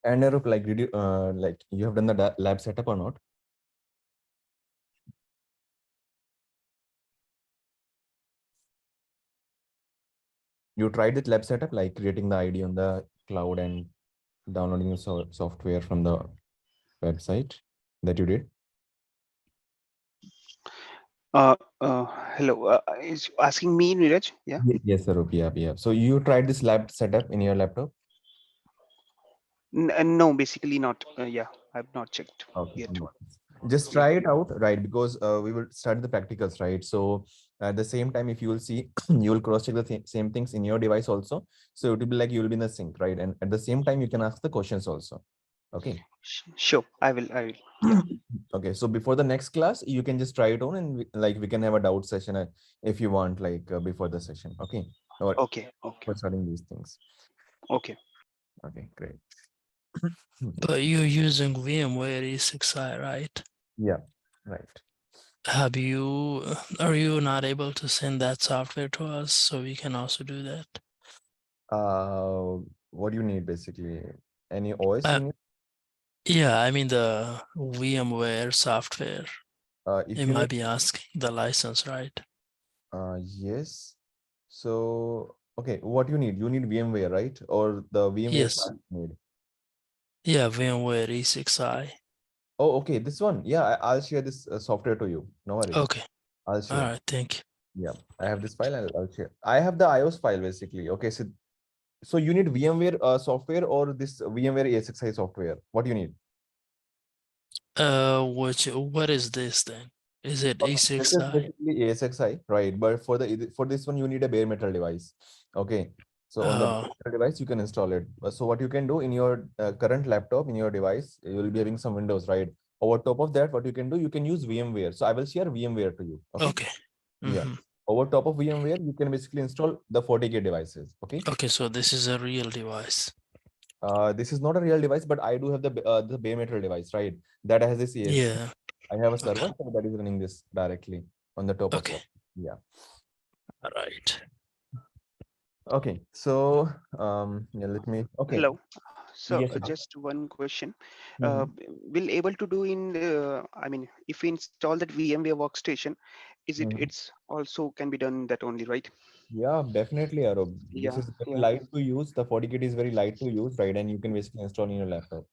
And Arup, like, did you like you have done the lab setup or not? You tried the lab setup, like creating the ID on the cloud and downloading the software from the website that you did? Hello. Is asking me, Neeraj? Yeah. Yes, Arup. Yeah, yeah. So you tried this lab setup in your laptop? No, basically not. Yeah, I've not checked Okay. yet. No. Just Yeah. try it out, right? Because we will start the practicals, right? So at the same time, if you will see, you will cross check the same things in your device also. So it will be like you will be in the sync, right? And at the same time, you can ask the questions also. Okay. Sure. I will. I will. Yeah. Okay. So before the next class, you can just try it on, and like we can have a doubt session if you want, like before the session. Okay. Or Okay. Okay. for starting these things. Okay. Okay. Great. But you're using VMware E6i, right? Yeah. Right. Are you not able to send that software to us so we can also do that? What do you need basically? Any OS Uh, you need? yeah, I mean the VMware software. If It you need, might be asking the license, right? yes. So, okay, what you need? You need VMware, right? Or the VMware Yes. file you need? Yeah, VMware E6i. Oh, okay, this one. Yeah, I'll share this software to you. No worries. Okay. I'll All share. right. Thank you. Yeah, I have this file. I'll share. I have the iOS file basically. Okay, so you need VMware software or this VMware ESXi software? What do you need? What is this then? Is it Okay, this is E6i? basically ASXi, right? But for this one, you need a bare metal device. Okay. So on the bare Uh, metal device, you can install it. So what you can do in your current laptop, in your device, you will be having some Windows, right? Over top of that, what you can do, you can use VMware. So I will share VMware to you. Okay. okay. Yeah. Mm-hmm. Over top of VMware, you can basically install the FortiGate devices. Okay. Okay, so this is a real device. This is not a real device, but I do have the bare metal device, right? That has this ESC. Yeah. I have a Okay. server so that is running this directly on the top of Okay. it. Yeah. All right. Okay, so yeah, let me. Okay, Hello. So yes. just one question. Mhm. Will able to do in I mean, if we install that VMware workstation, is it Mhm. it's also can be done that only, right? Yeah, definitely, Arob. This Yeah. is very Yeah. light to use. The FortiGate is very light to use, right? And you can basically install in your laptop.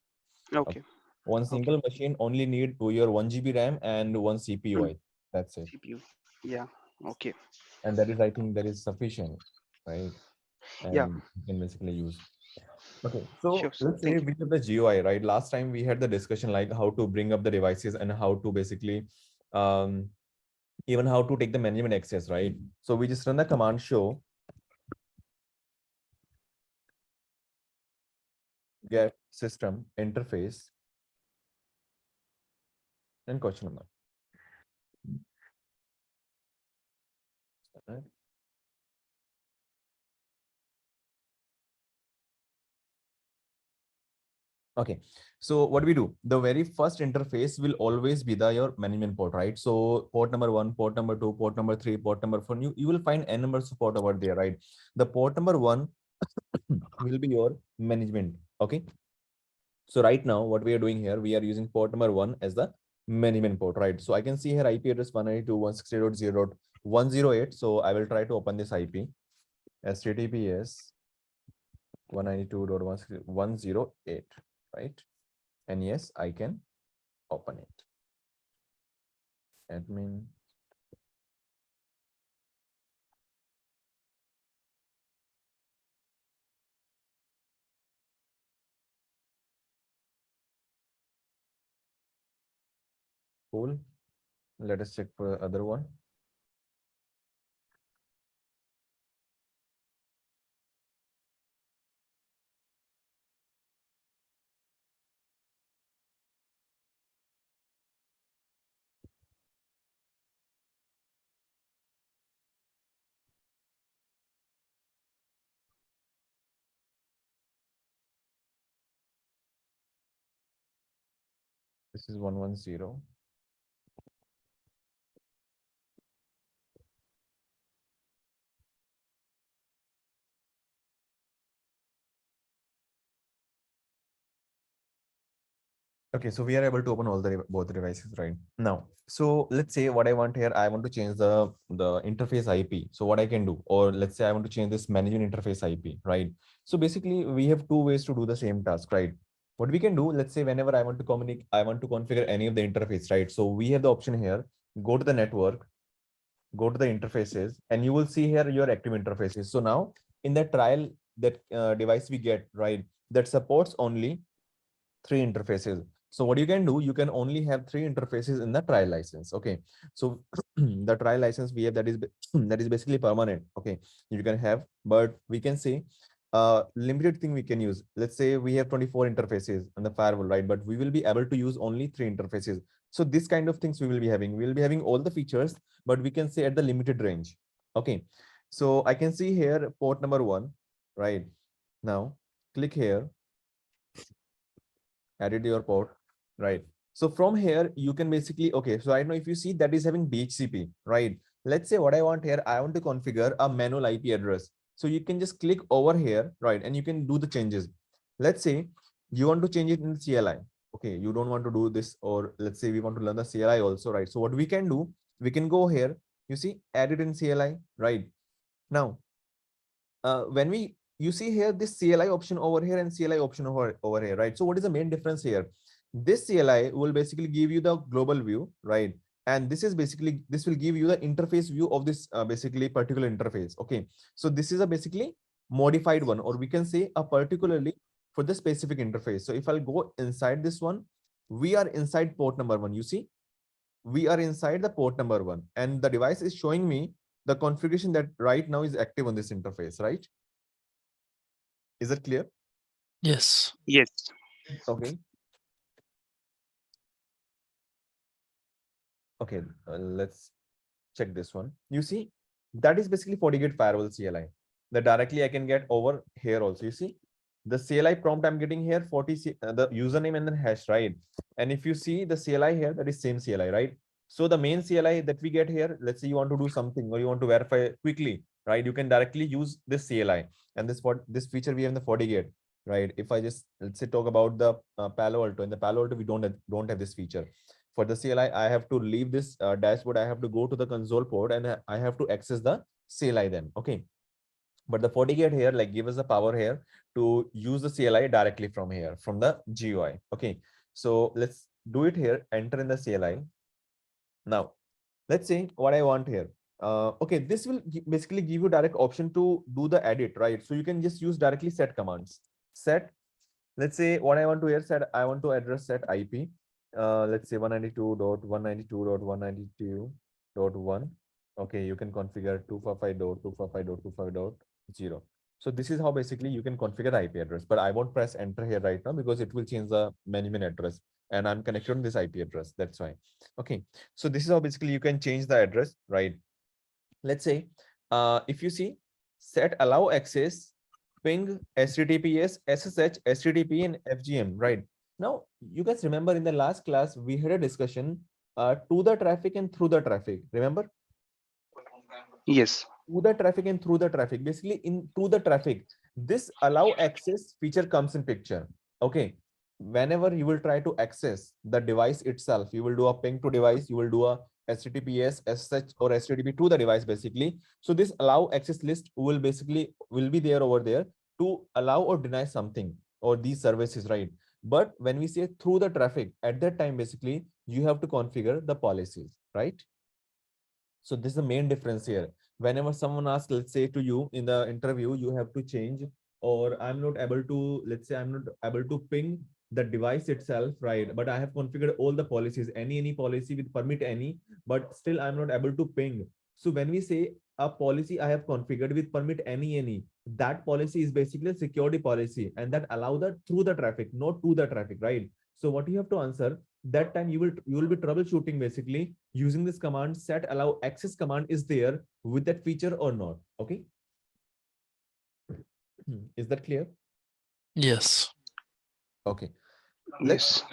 Okay. Okay. One Okay. single machine only need to your 1 GB RAM and one CPU. Mm, That's it. CPU. Yeah. Okay. And that is, I think, that is sufficient, right? Yeah. And you can basically use. Okay, Sure. so Sir. let's say Thank you. we have the GUI, right? Last time we had the discussion like how to bring up the devices and how to basically um, even how to take the management access, right? So we just run the command show get system interface and question number. Right? Okay, so what we do? The very first interface will always be your management port, right? So port number 1, port number 2, port number 3, port number 4. You will find n numbers of port over there, right? The port number 1 will be your management. Okay. So right now, what we are doing here, we are using port number 1 as the management port, right? So I can see here IP address 192.168.0.108. So I will try to open this IP HTTPS 192.168, right? And yes, I can open it. Admin. Cool. Let us check for the other one. This is 110. Okay, so we are able to open all the both the devices right now. So let's say what I want here, I want to change the interface IP. So what I can do, or let's say I want to change this management interface IP, right? So basically, we have two ways to do the same task, right? What we can do, let's say whenever I want to communicate, I want to configure any of the interface, right? So we have the option here. Go to the network, go to the interfaces, and you will see here your active interfaces. So now in the trial that device we get, right, that supports only three interfaces. So what you can do, you can only have three interfaces in the trial license. Okay. So the trial license we have, that is that is basically permanent. Okay. You can have, but we can say limited thing we can use. Let's say we have 24 interfaces on the firewall, right? But we will be able to use only three interfaces. So this kind of things we will be having. We will be having all the features, but we can say at the limited range. Okay. So I can see here port number 1, right? Now click here, added your port, right? So from here, you can basically, okay, so I know if you see that is having DHCP, right? Let's say what I want here, I want to configure a manual IP address. So you can just click over here, right? And you can do the changes. Let's say you want to change it in CLI. Okay, you don't want to do this, or let's say we want to learn the CLI also, right? So what we can do, we can go here, you see, add it in CLI, right? Now, when we you see here this CLI option over here and CLI option over here, right? So what is the main difference here? This CLI will basically give you the global view, right? And this is basically, this will give you the interface view of this basically particular interface. Okay, so this is a basically modified one, or we can say a particularly for the specific interface. So if I'll go inside this one, we are inside port number 1. You see, we are inside the port number 1, and the device is showing me the configuration that right now is active on this interface, right? Is it clear? Yes. Yes. Okay. Okay. Let's check this one. You see, that is basically FortiGate firewall CLI. That directly I can get over here also. You see, the CLI prompt I'm getting here, the username and then hash, right? And if you see the CLI here, that is same CLI, right? So the main CLI that we get here, let's say you want to do something or you want to verify quickly, right? You can directly use this CLI, and this feature we have in the FortiGate, right? If I just, let's say, talk about the Palo Alto, in the Palo Alto we don't have this feature. For the CLI, I have to leave this dashboard. I have to go to the console port and I have to access the CLI then. Okay. But the FortiGate here, like, give us the power here to use the CLI directly from here, from the GUI. Okay. So let's do it here. Enter in the CLI. Now, let's say what I want here. Okay, this will basically give you direct option to do the edit, right? So you can just use directly set commands. Set, let's say what I want to here, set, I want to address set IP. Let's say 192.192.192.1. Okay, you can configure 245.245.255.0. So this is how basically you can configure the IP address, but I won't press enter here right now because it will change the management address, and I'm connected on this IP address. That's why. Okay, so this is how basically you can change the address, right? Let's say if you see, set allow access, ping, HTTPS, SSH, HTTP, and FGM, right? Now, you guys remember in the last class, we had a discussion to the traffic and through the traffic. Remember? Yes. To the traffic and through the traffic. Basically, in to the traffic, this allow access feature comes in picture. Okay. Whenever you will try to access the device itself, you will do a ping to device, you will do a HTTPS, SSH, or HTTP to the device basically. So this allow access list will basically will be there over there to allow or deny something or these services, right? But when we say through the traffic, at that time, basically, you have to configure the policies, right? So this is the main difference here. Whenever someone asks, let's say to you in the interview, you have to change, or I'm not able to, let's say I'm not able to ping the device itself, right? But I have configured all the policies, any policy with permit any, but still I'm not able to ping. So when we say a policy I have configured with permit any, that policy is basically a security policy, and that allow that through the traffic, not to the traffic, right? So what you have to answer, that time you will be troubleshooting basically using this command, set allow access command is there with that feature or not. Okay. Is that clear? Yes. Okay. Yes.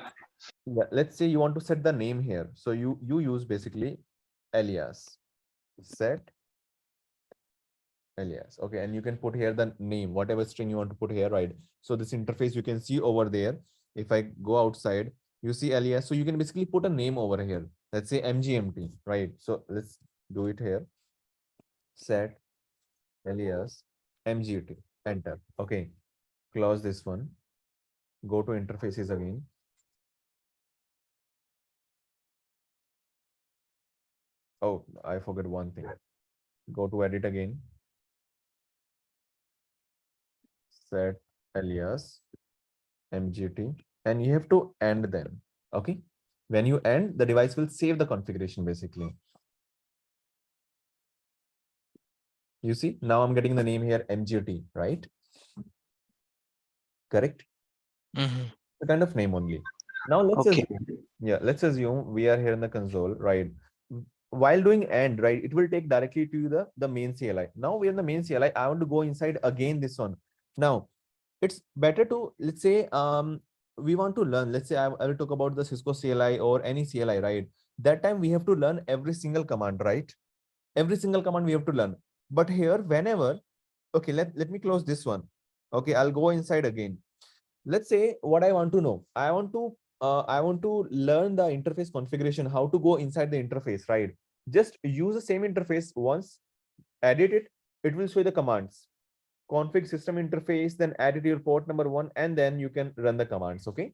Let's say you want to set the name here. So you use basically alias, set alias. Okay. And you can put here the name, whatever string you want to put here, right? So this interface you can see over there. If I go outside, You see alias. So you can basically put a name over here. Let's say MGMT, right? So let's do it here. Set alias MGT. Enter. Okay. Close this one. Go to interfaces again. Oh, I forgot one thing. Go to edit again. Set alias MGT, and you have to end them. Okay. When you end, the device will save the configuration basically. You see, now I'm getting the name here MGT, right? Correct? Mm-hmm. The kind of name only. Now let's Okay. assume, yeah, let's assume we are here in the console, right? While doing end, right, it will take directly to the main CLI. Now we're in the main CLI. I want to go inside again this one. Now it's better to, let's say, we want to learn, let's say I will talk about the Cisco CLI or any CLI, right? That time we have to learn every single command, right? Every single command we have to learn. But here, whenever, okay, let me close this one. Okay, I'll go inside again. Let's say what I want to know. I want to learn the interface configuration, how to go inside the interface, right? Just use the same interface once, edit it, it will show the commands. Config system interface, then add it to your port number 1, and then you can run the commands. Okay.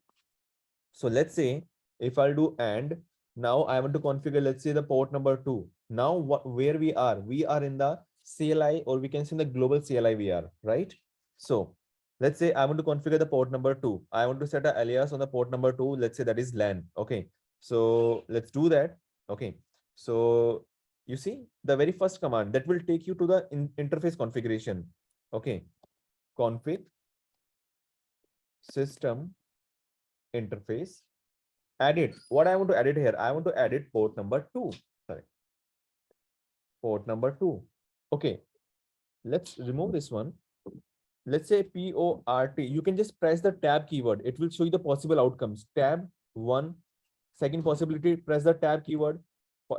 So let's say if I'll do and now I want to configure, let's say the port number 2. Now where we are in the CLI, or we can say in the global CLI we are, right? So let's say I want to configure the port number 2. I want to set an alias on the port number 2. Let's say that is LAN. Okay. So let's do that. Okay. So you see the very first command that will take you to the interface configuration. Okay. Config system interface. Edit. What I want to edit here? I want to edit port number 2. Sorry. Port number 2. Okay. Let's remove this one. Let's say PORT. You can just press the tab keyword. It will show you the possible outcomes. Tab 1. Second possibility, press the tab keyword.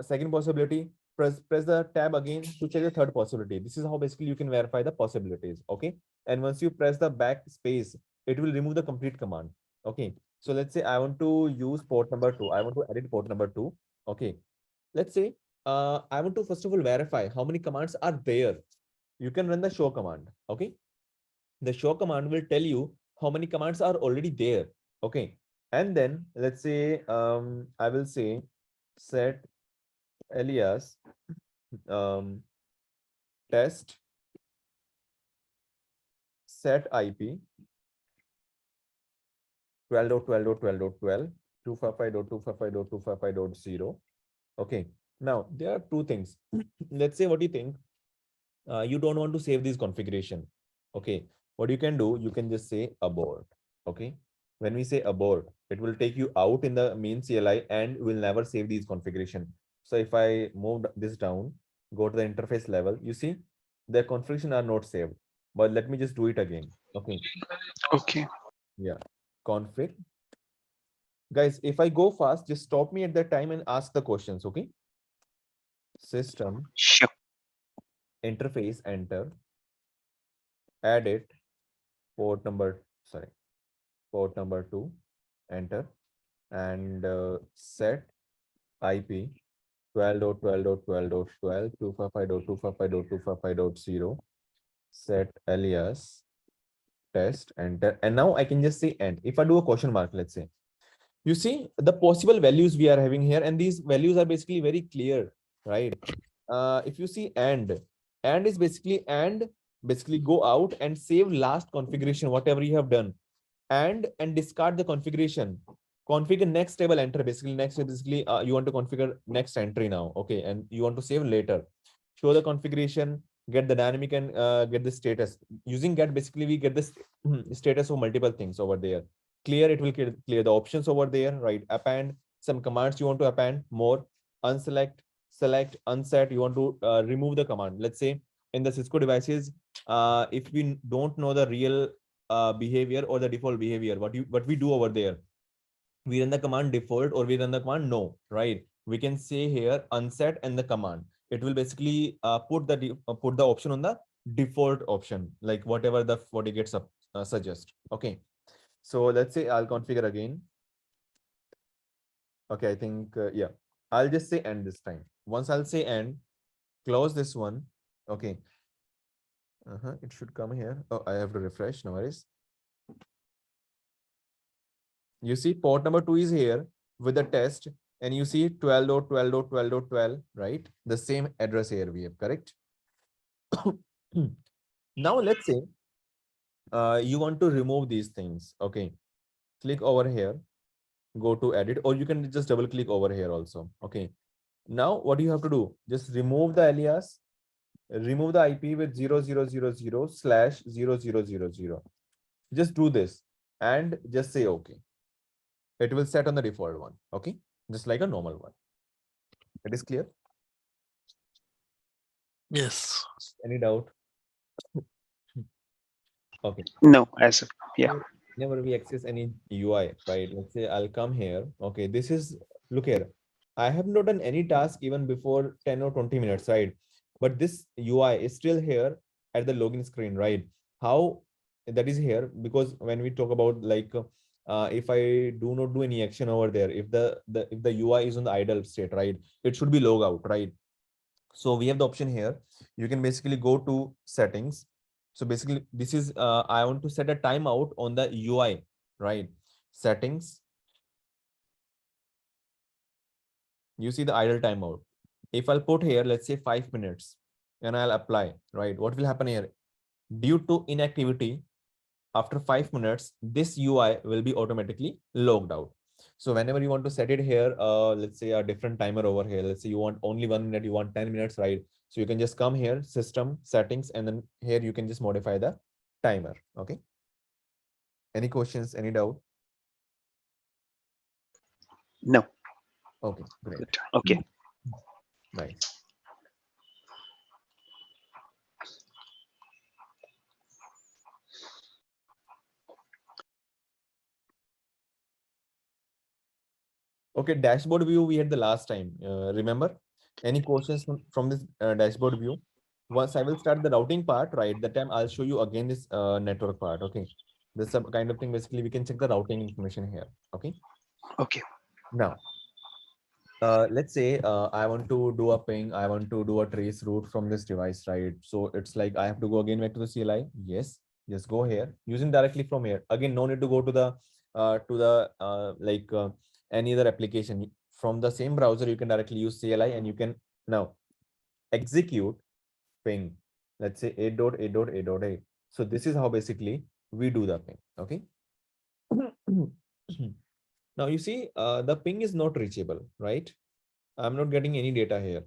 Second possibility, press the tab again to check the third possibility. This is how basically you can verify the possibilities. Okay. And once you press the back space, it will remove the complete command. Okay. So let's say I want to use port number 2. I want to edit port number 2. Okay. Let's say I want to first of all verify how many commands are there. You can run the show command. Okay. The show command will tell you how many commands are already there. Okay. And then let's say I will say set alias test set IP 12.12.12.12 255.255.255.0. Okay. Now there are two things. Let's say what you think. You don't want to save this configuration. Okay. What you can do, you can just say abort. Okay. When we say abort, it will take you out in the main CLI and will never save these configuration. So if I move this down, go to the interface level, you see the configuration are not saved. But let me just do it again. Okay. Okay. Yeah. Config. Guys, if I go fast, just stop me at that time and ask the questions. Okay. System Sure. interface, enter, edit port number, sorry, port number 2, enter, and set IP 12.12.12.12 255.255.255.0, set alias test, enter, and now I can just say end. If I do a question mark, let's say, you see the possible values we are having here, and these values are basically very clear, right? If you see and is basically basically go out and save last configuration whatever you have done, and discard the configuration, configure next table, enter. Basically next is basically you want to configure next entry now. Okay. And you want to save later, show the configuration, get the dynamic, and get the status. Using get, basically we get this status of multiple things over there. Clear, it will clear the options over there, right? Append some commands you want to append more. Unselect, select, unset, you want to remove the command. Let's say in the Cisco devices, if we don't know the real behavior or the default behavior, what we do over there, we run the command default or we run the command no, right? We can say here unset and the command, it will basically put the option on the default option, like whatever the FortiGate suggest. Okay. So let's say I'll configure again. Okay, I think, yeah, I'll just say end this time. Once I'll say end, close this one. Okay. It should come here. Oh, I have to refresh. No worries. You see port number 2 is here with the test, and you see 12.12.12.12, right? The same address here we have, correct? Now let's say you want to remove these things. Okay. Click over here, go to edit, or you can just double click over here also. Okay. Now what you have to do, just remove the alias, remove the IP with 0000/0000. Just do this and just say okay. It will set on the default one. Okay. Just like a normal one. It is clear? Yes. Any doubt? Okay. No, as of, yeah. Whenever we access any UI, right? Let's say I'll come here. Okay, this is, look here. I have not done any task even before 10 or 20 minutes, right? But this UI is still here at the login screen, right? How that is here? Because when we talk about like, if I do not do any action over there, if the UI is on the idle state, right? It should be log out, right? So we have the option here. You can basically go to settings. So basically this is, I want to set a timeout on the UI, right? Settings. You see the idle timeout. If I'll put here, let's say 5 minutes, and I'll apply, right? What will happen here? Due to inactivity, after 5 minutes, this UI will be automatically logged out. So whenever you want to set it here, let's say a different timer over here, let's say you want only 1 minute, you want 10 minutes, right? So you can just come here, system settings, and then here you can just modify the timer. Okay. Any questions, any doubt? No. Okay, great. Good. Okay. Nice. Okay, dashboard view we had the last time. Remember? Any questions from this dashboard view? Once I will start the routing part, right? That time I'll show you again this network part. Okay. This kind of thing, basically we can check the routing information here. Okay. Okay. Now, let's say I want to do a ping, I want to do a trace route from this device, right? So it's like I have to go again back to the CLI. Yes, just go here using directly from here. Again, no need to go to the any other application. From the same browser, you can directly use CLI, and you can now execute ping. Let's say 8.8.8.8. So this is how basically we do the ping. Okay. Now you see the ping is not reachable, right? I'm not getting any data here.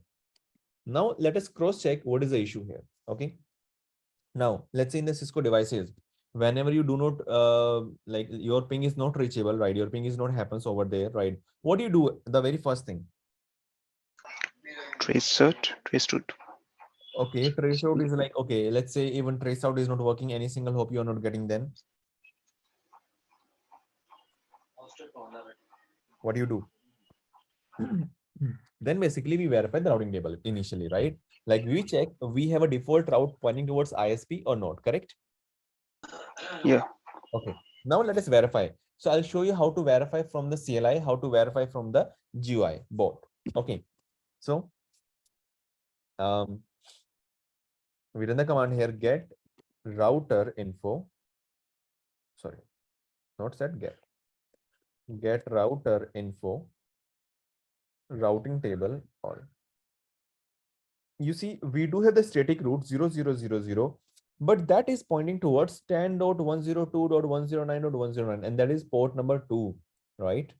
Now let us cross check what is the issue here. Okay. Now let's say in the Cisco devices, whenever you do not like your ping is not reachable, right? Your ping is not happens over there, right? What do you do? The very first thing. Trace route. Okay, trace out is like, okay, let's say even trace out is not working, any single hop you are not getting, then what do you do? Then basically we verify the routing table initially, right? Like we check we have a default route pointing towards ISP or not, correct? Yeah. Okay. Now let us verify. So I'll show you how to verify from the CLI, how to verify from the GUI both. Okay. So we run the command here, get router info. Sorry, not set get router info routing table all. You see, we do have the static route 0000, but that is pointing towards 10.102.109.109, and that is port number 2, right?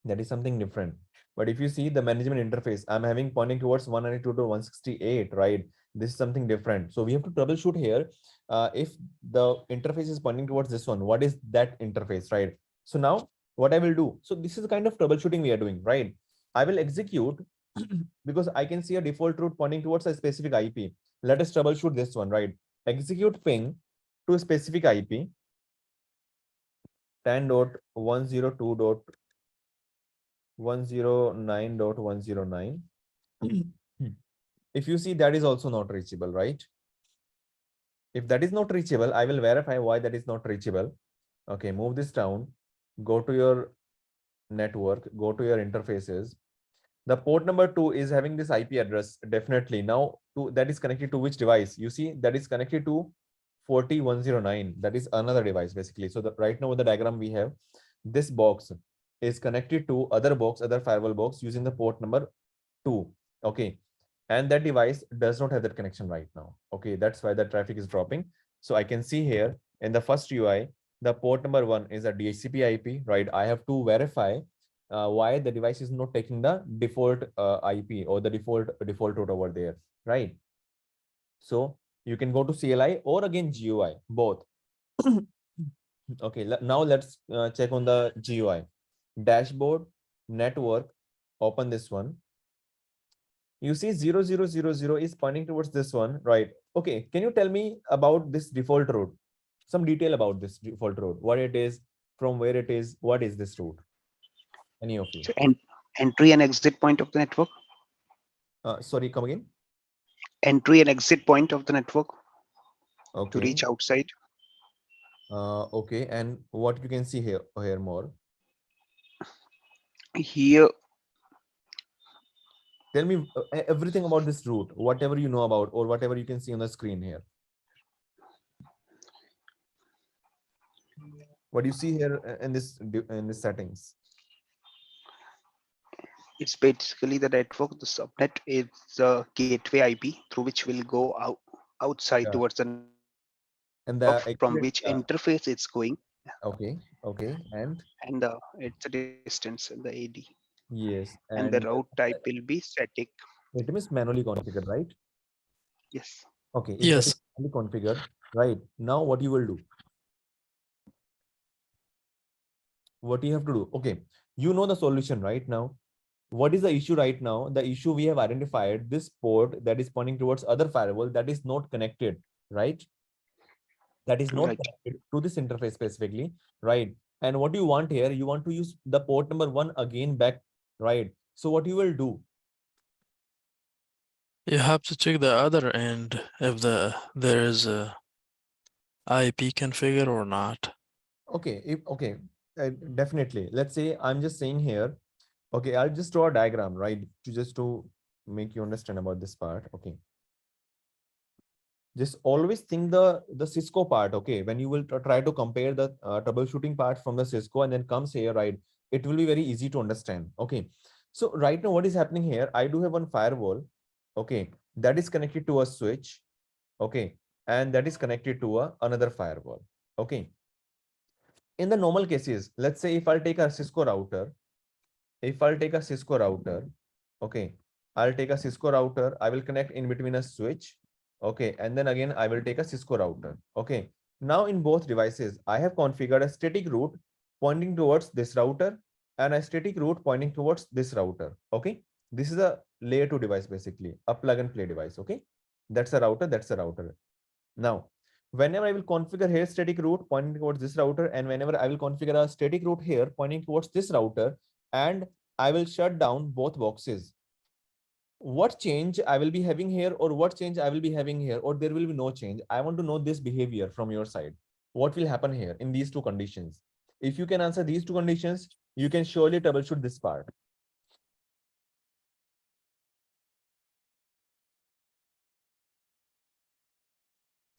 That is something different. But if you see the management interface, I'm having pointing towards 192.168, right? This is something different. So we have to troubleshoot here. If the interface is pointing towards this one, what is that interface, right? So now what I will do, so this is the kind of troubleshooting we are doing, right? I will execute because I can see a default route pointing towards a specific IP. Let us troubleshoot this one, right? Execute ping to a specific IP 10.102.109.109. If you see that is also not reachable, right? If that is not reachable, I will verify why that is not reachable. Okay, move this down, go to your network, go to your interfaces. The port number 2 is having this IP address, definitely. Now, that is connected to which device? You see, that is connected to 40109. That is another device, basically. So right now, with the diagram we have, this box is connected to other box, other firewall box using the port number 2. Okay. And that device does not have that connection right now. Okay. That's why the traffic is dropping. So I can see here in the first UI, the port number 1 is a DHCP IP, right? I have to verify why the device is not taking the default IP or the default route over there, right? So you can go to CLI or again GUI, both. Okay, now let's check on the GUI. Dashboard, network, open this one. You see 0000 is pointing towards this one, right? Okay, can you tell me about this default route? Some detail about this default route, what it is, from where it is, what is this route? Any of you? So entry and exit point of the network. Sorry, come again. Entry and exit point of the network to Okay. reach outside. Okay, and what you can see here more? Here, Tell me everything about this route, whatever you know about, or whatever you can see on the screen here. What do you see here in this settings? it's basically the network. The subnet is the gateway IP through which will go outside Yeah. towards the network, And the from actually, which interface it's going, okay, okay, and and it's a distance in the AD. yes, And the and route type will be static. it is manually configured, right? Yes. Okay, if that is Yes. manually configured, right? Now what you will do? What you have to do? Okay, you know the solution right now. What is the issue right now? The issue we have identified, this port that is pointing towards other firewall that is not connected, right? That is not Right. connected to this interface specifically, right? And what you want here, you want to use the port number 1 again back, right? So what you will do? You have to check the other end if there is a IP configure or not. Okay, definitely. Let's say I'm just saying here. Okay, I'll just draw a diagram, right? To make you understand about this part. Okay. Just always think the Cisco part. Okay, when you will try to compare the troubleshooting part from the Cisco and then comes here, right? It will be very easy to understand. Okay, so right now what is happening here? I do have one firewall. Okay, that is connected to a switch. Okay, and that is connected to another firewall. Okay, in the normal cases, let's say if I'll take a Cisco router, okay, I'll take a Cisco router, I will connect in between a switch, okay, and then again I will take a Cisco router, okay. Now in both devices, I have configured a static route pointing towards this router and a static route pointing towards this router, okay. This is a layer 2 device, basically a plug and play device, okay. That's a router, that's a router. Now, whenever I will configure here static route pointing towards this router, and whenever I will configure a static route here pointing towards this router, and I will shut down both boxes, what change I will be having here, or what change I will be having here, or there will be no change? I want to know this behavior from your side. What will happen here in these two conditions? If you can answer these two conditions, you can surely troubleshoot this part.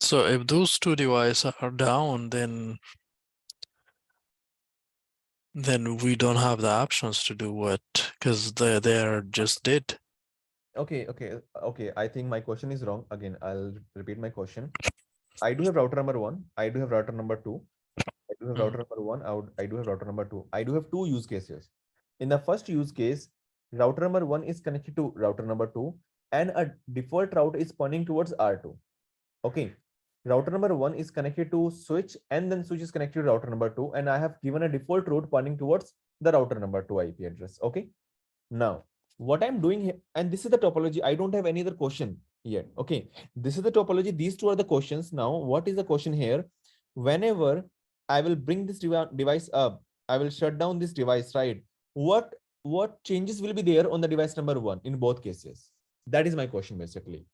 So if those two devices are down, then we don't have the options to do what, because they're just dead. Okay. I think my question is wrong. Again, I'll repeat my question. I do have router number 1. I do have router number 2. I do have Mm. router number 1. I do have router number 2. I do have two use cases. In the first use case, router number 1 is connected to router number 2, and a default route is pointing towards R2. Okay. Router number 1 is connected to switch, and then switch is connected to router number 2, and I have given a default route pointing towards the router number 2 IP address. Okay. Now, what I'm doing here, and this is the topology. I don't have any other question yet. Okay. This is the topology. These two are the questions. Now, what is the question here? Whenever I will bring this device up, I will shut down this device, right? What changes will be there on the device number 1 in both cases? That is my question, basically.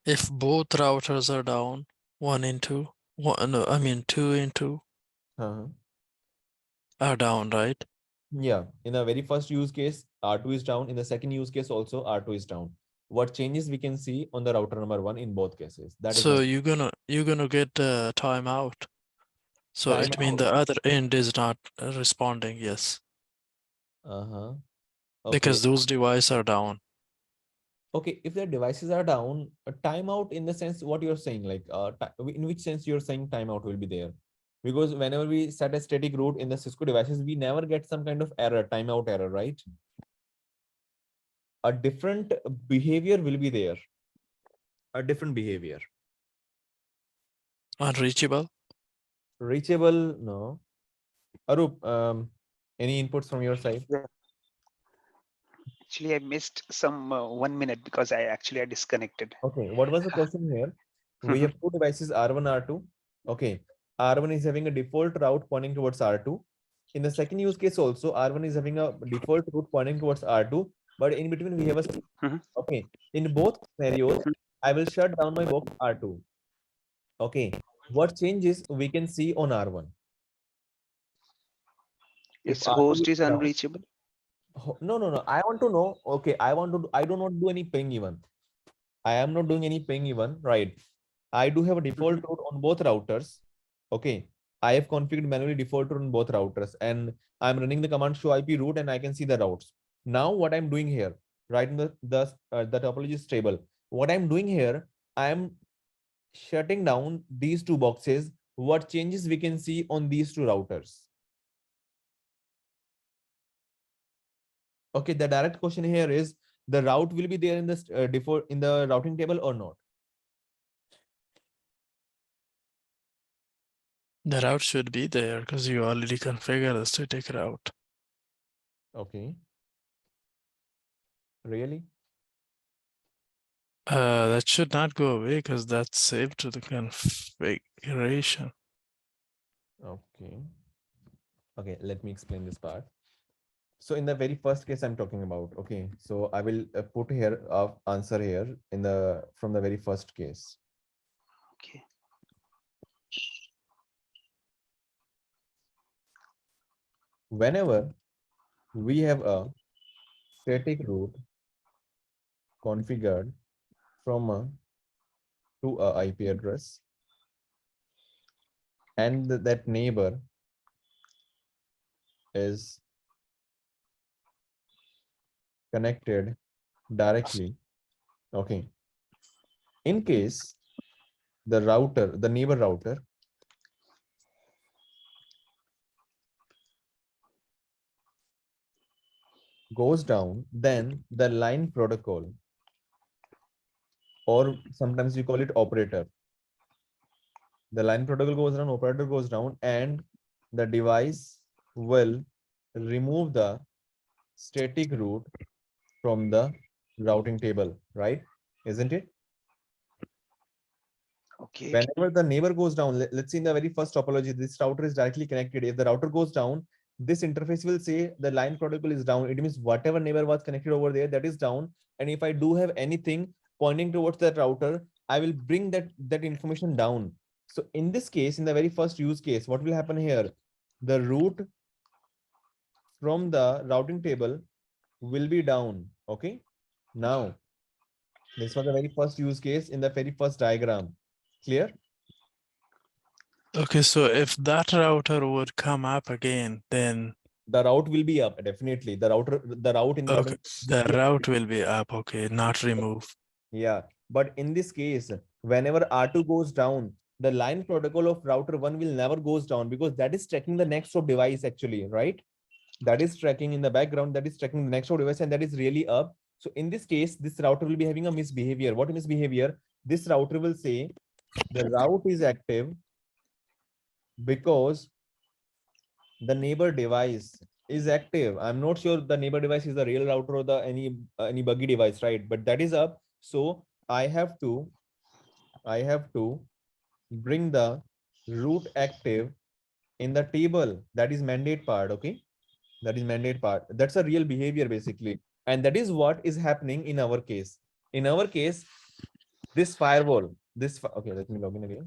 If both routers are down, 1 and 2, no, I mean 2 and 2, Uh-huh. are down, right? Yeah, in the very first use case, R2 is down. In the second use case, also R2 is down. What changes we can see on the router number 1 in both cases? That is So my you're gonna get timeout. So it means timeout. the other end is not responding, yes, Uh-huh. Okay. because those devices are down. Okay, if their devices are down, a timeout in the sense what you're saying, like in which sense you're saying timeout will be there? Because whenever we set a static root in the Cisco devices, we never get some kind of error, timeout error, right? A different behavior will be there. A different behavior. Unreachable. Reachable, no. Arup, any inputs from your side? Actually, I missed some 1 minute because I disconnected. Okay, what was the question here? We have two devices, R1, R2. Okay, R1 is having a default route pointing towards R2. In the second use case also, R1 is having a default route pointing towards R2, but in between we have a Mhm. okay. In both scenarios, I will shut down my box R2. Okay, what changes we can see on R1? If Its R2 host is is down, unreachable. no, no, no. I want to know. Okay, I do not do any ping even. I am not doing any ping even, right? I do have a default route on both routers. Okay. I have configured manually default route on both routers and I'm running the command show IP route and I can see the routes. Now what I'm doing here, right in the topology is stable. What I'm doing here, I'm shutting down these two boxes. What changes we can see on these two routers? Okay, the direct question here is the route will be there in the default in the routing table or not? The route should be there because you already configured the static route. Okay. Really? That should not go away because that's saved to the configuration. Okay. Okay, let me explain this part. So in the very first case I'm talking about, okay, so I will put here answer here in the from the very first case. Okay. Whenever we have a static route configured from a to a IP address and that neighbor is connected directly, okay, in case the neighbor router goes down, then the line protocol, or sometimes we call it operator, the line protocol goes down, operator goes down, and the device will remove the static route from the routing table, right? Isn't it? Okay. Whenever the neighbor goes down, let's see in the very first topology, this router is directly connected. If the router goes down, this interface will say the line protocol is down. It means whatever neighbor was connected over there, that is down. And if I do have anything pointing towards that router, I will bring that information down. So in this case, in the very first use case, what will happen here? The route from the routing table will be down. Okay. Now, this was the very first use case in the very first diagram. Clear? Okay, so if that router would come up again, then The route will be up, definitely. The route in the okay, routing will the be up. route will be up. Okay, not remove. Yeah. But in this case, whenever R2 goes down, the line protocol of router 1 will never goes down because that is tracking the next of device actually, right? That is tracking in the background, that is tracking the next of device, and that is really up. So in this case, this router will be having a misbehavior. What misbehavior? This router will say the route is active because the neighbor device is active. I'm not sure the neighbor device is the real router or the any buggy device, right? But that is up. So I have to bring the root active in the table. That is mandate part. Okay, that is mandate part. That's a real behavior basically, and that is what is happening in our case. In our case, this firewall. Okay, let me log in again.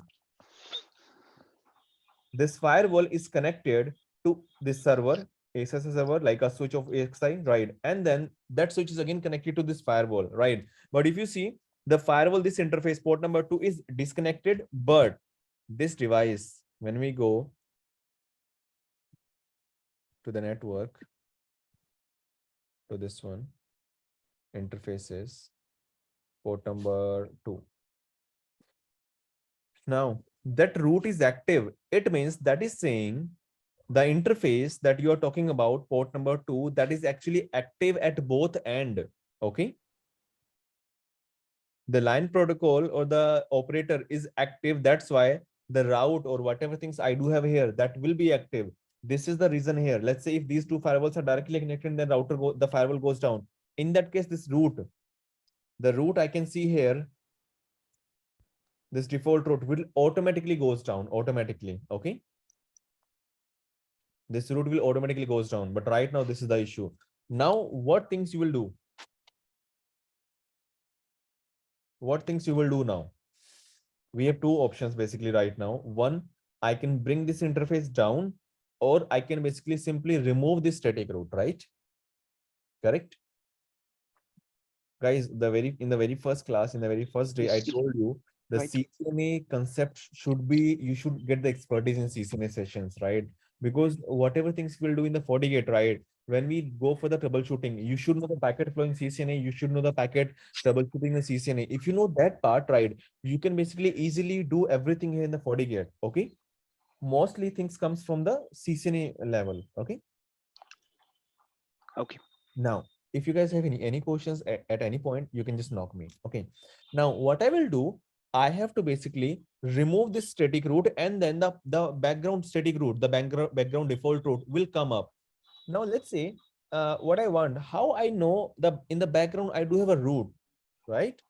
This firewall is connected to this server, SSL server, like a switch of AXI, right? And then that switch is again connected to this firewall, right? But if you see the firewall, this interface port number 2 is disconnected, but this device, when we go to the network, to this one, interfaces, port number 2. Now that root is active. It means that is saying the interface that you are talking about, port number 2, that is actually active at both end. Okay. The line protocol or the operator is active. That's why the route or whatever things I do have here, that will be active. This is the reason here. Let's say if these two firewalls are directly connected, then the firewall goes down. In that case, this route, the route I can see here, this default route will automatically goes down automatically. Okay. This route will automatically goes down. But right now, this is the issue. Now, what things you will do? What things you will do now? We have two options basically right now. One, I can bring this interface down, or I can basically simply remove this static route, right? Correct? Guys, in the very first class, in the very first day, I Yes, told you the right. CCNA concept should be, you should get the expertise in CCNA sessions, right? Because whatever things we'll do in the FortiGate, right? When we go for the troubleshooting, you should know the packet flow in CCNA, you should know the packet troubleshooting in CCNA. If you know that part, right, you can basically easily do everything here in the FortiGate, okay? Mostly things comes from the CCNA level, okay? Okay. Now, if you guys have any questions at any point, you can just knock me. Okay. Now, what I will do, I have to basically remove this static root, and then the background static root, the background default root will come up. Now, let's say what I want, how I know the in the background I do have a root, right?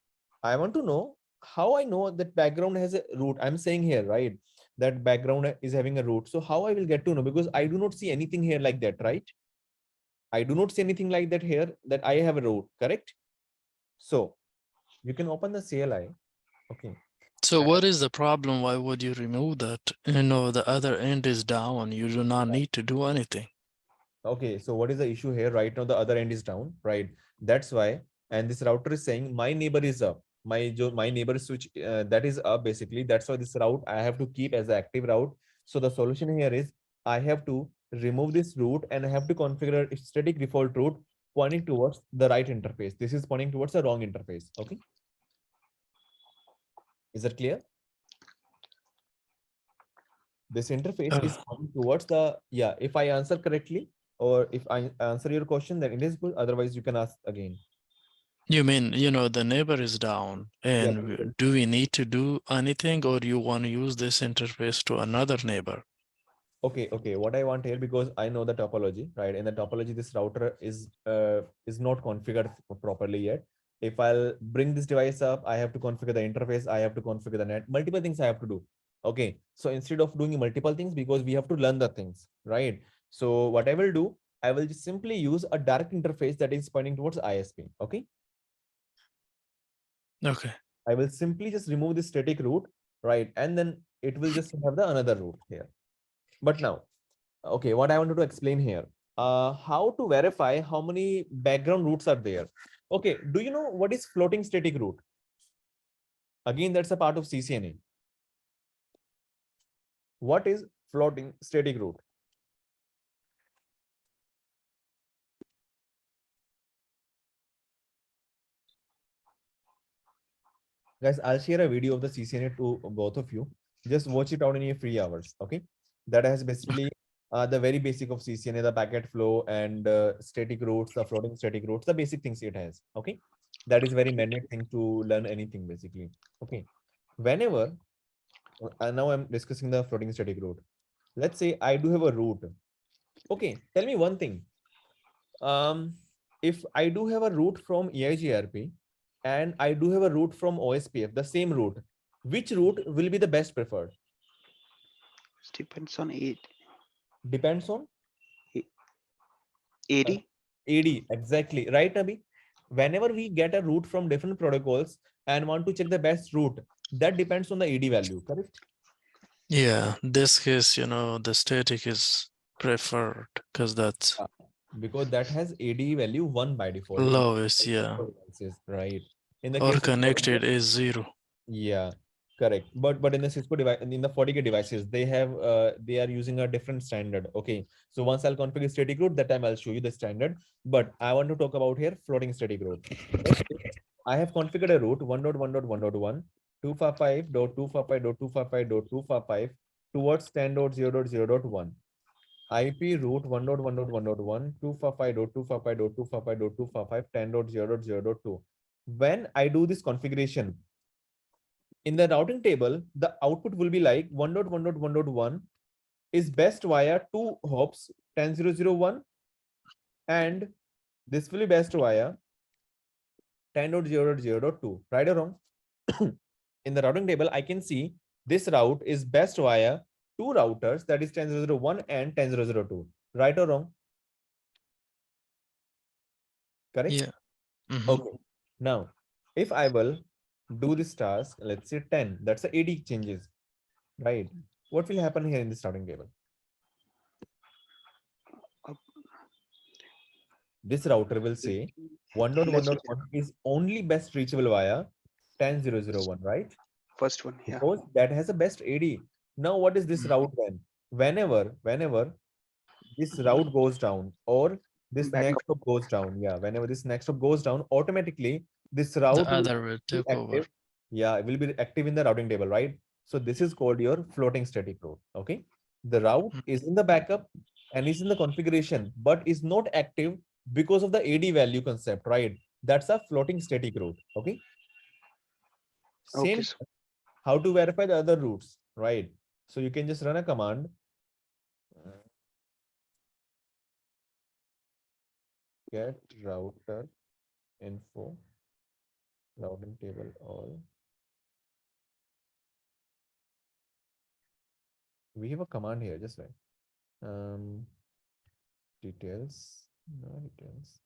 I want to know how I know that background has a root. I'm saying here, right? That background is having a root. So how I will get to know, because I do not see anything here like that, right? I do not see anything like that here, that I have a root, correct? So you can open the CLI. Okay. So And what is the problem? Why would you remove that? You know, the other end is down. You do not need to do anything. okay, so what is the issue here? Right now, the other end is down, right? That's why. And this router is saying my neighbor is up. My neighbor switch that is up basically. That's why this route I have to keep as an active route. So the solution here is I have to remove this route and I have to configure a static default route pointing towards the right interface. This is pointing towards the wrong interface. Okay. Is that clear? This interface is pointing towards the, yeah, if I answer correctly, or if I answer your question, then it is good. Otherwise, you can ask again. You mean, you know, the neighbor is down, Yeah. and do we need to do anything, or you want to use this interface to another neighbor? Okay. What I want here, because I know the topology, right? In the topology, this router is not configured properly yet. If I'll bring this device up, I have to configure the interface. I have to configure the net. Multiple things I have to do. Okay. So instead of doing multiple things, because we have to learn the things, right? So what I will do, I will just simply use a direct interface that is pointing towards ISP. Okay. Okay. I will simply just remove the static root, right? And then it will just have the another root here. But now, okay, what I wanted to explain here, how to verify how many background roots are there. Okay, do you know what is floating static root? Again, that's a part of CCNA. What is floating static root? Guys, I'll share a video of the CCNA to both of you. Just watch it out in your free hours. Okay, that has basically the very basic of CCNA, the packet flow and static roots, the floating static roots, the basic things it has. Okay, that is very mandate thing to learn anything basically. Okay, whenever now I'm discussing the floating static root. Let's say I do have a root. Okay, tell me one thing. If I do have a root from EIGRP and I do have a root from OSPF, the same root, which route will be the best preferred? Depends on it. Depends on AD. AD. Exactly. Right, Nabi? Whenever we get a route from different protocols and want to check the best route, that depends on the AD value, correct? Yeah, this case, you know, the static is preferred because that's because that has AD value 1 by default. lowest, yeah. Devices, right? In the Or case of connected is 0. yeah, correct. But in the Cisco device, in the FortiGate devices, they have they are using a different standard. Okay, so once I'll configure static route, that time I'll show you the standard. But I want to talk about here floating static route. I have configured a route 1.1.1.1 255.255.255.255 towards 10.0.0.1. IP route 1.1.1.1 255.255.255.255 10.0.0.2. When I do this configuration, in the routing table, the output will be like 1.1.1.1 is best via 2 hops 10.0.0.1, and this will be best via 10.0.0.2, right or wrong? In the routing table, I can see this route is best via 2 routers, that is 10.0.0.1 and 10.0.0.2, right or wrong? Correct? Yeah. Okay. Now, if I will do this task, let's say 10, that's the AD changes, right? What will happen here in this routing table? This router will say 1.1.1 is only best reachable via 10.0.0.1, right? First one, yeah. Because that has the best AD. Now, what is this route then? Whenever this route goes down or this Backup. next hop goes down, yeah, whenever this next hop goes down, automatically this The route will other will be take over. active. Yeah, it will be active in the routing table, right? So this is called your floating static route. Okay, the route is in the backup and is in the configuration, but is not active because of the AD value concept, right? That's a floating static route. Okay. Okay, Same. so How to verify the other routes, right? So you can just run a command. Get router info routing table all. We have a command here, just right. Details, no details.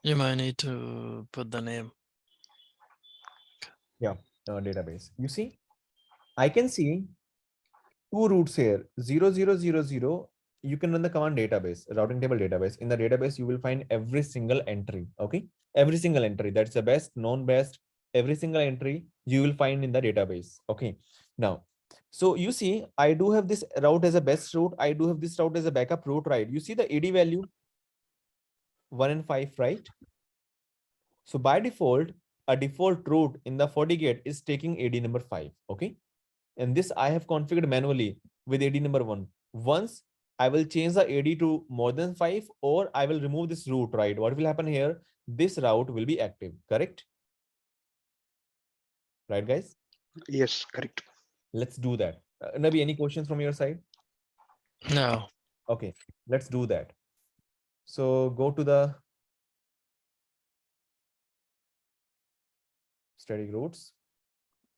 You might need to put the name. Yeah, database. You see, I can see 2 routes here 0000. You can run the command database, routing table database. In the database, you will find every single entry. Okay, every single entry. That's the best, known best. Every single entry you will find in the database. Okay, now, so you see, I do have this route as a best route. I do have this route as a backup route, right? You see the AD value 1 and 5, right? So by default, a default route in the FortiGate is taking AD number 5. Okay. And this I have configured manually with AD number 1. Once I will change the AD to more than 5, or I will remove this route, right? What will happen here? This route will be active, correct? Right, guys? yes, correct. Let's do that. Nabi, any questions from your side? No. Okay, let's do that. So go to the static routes,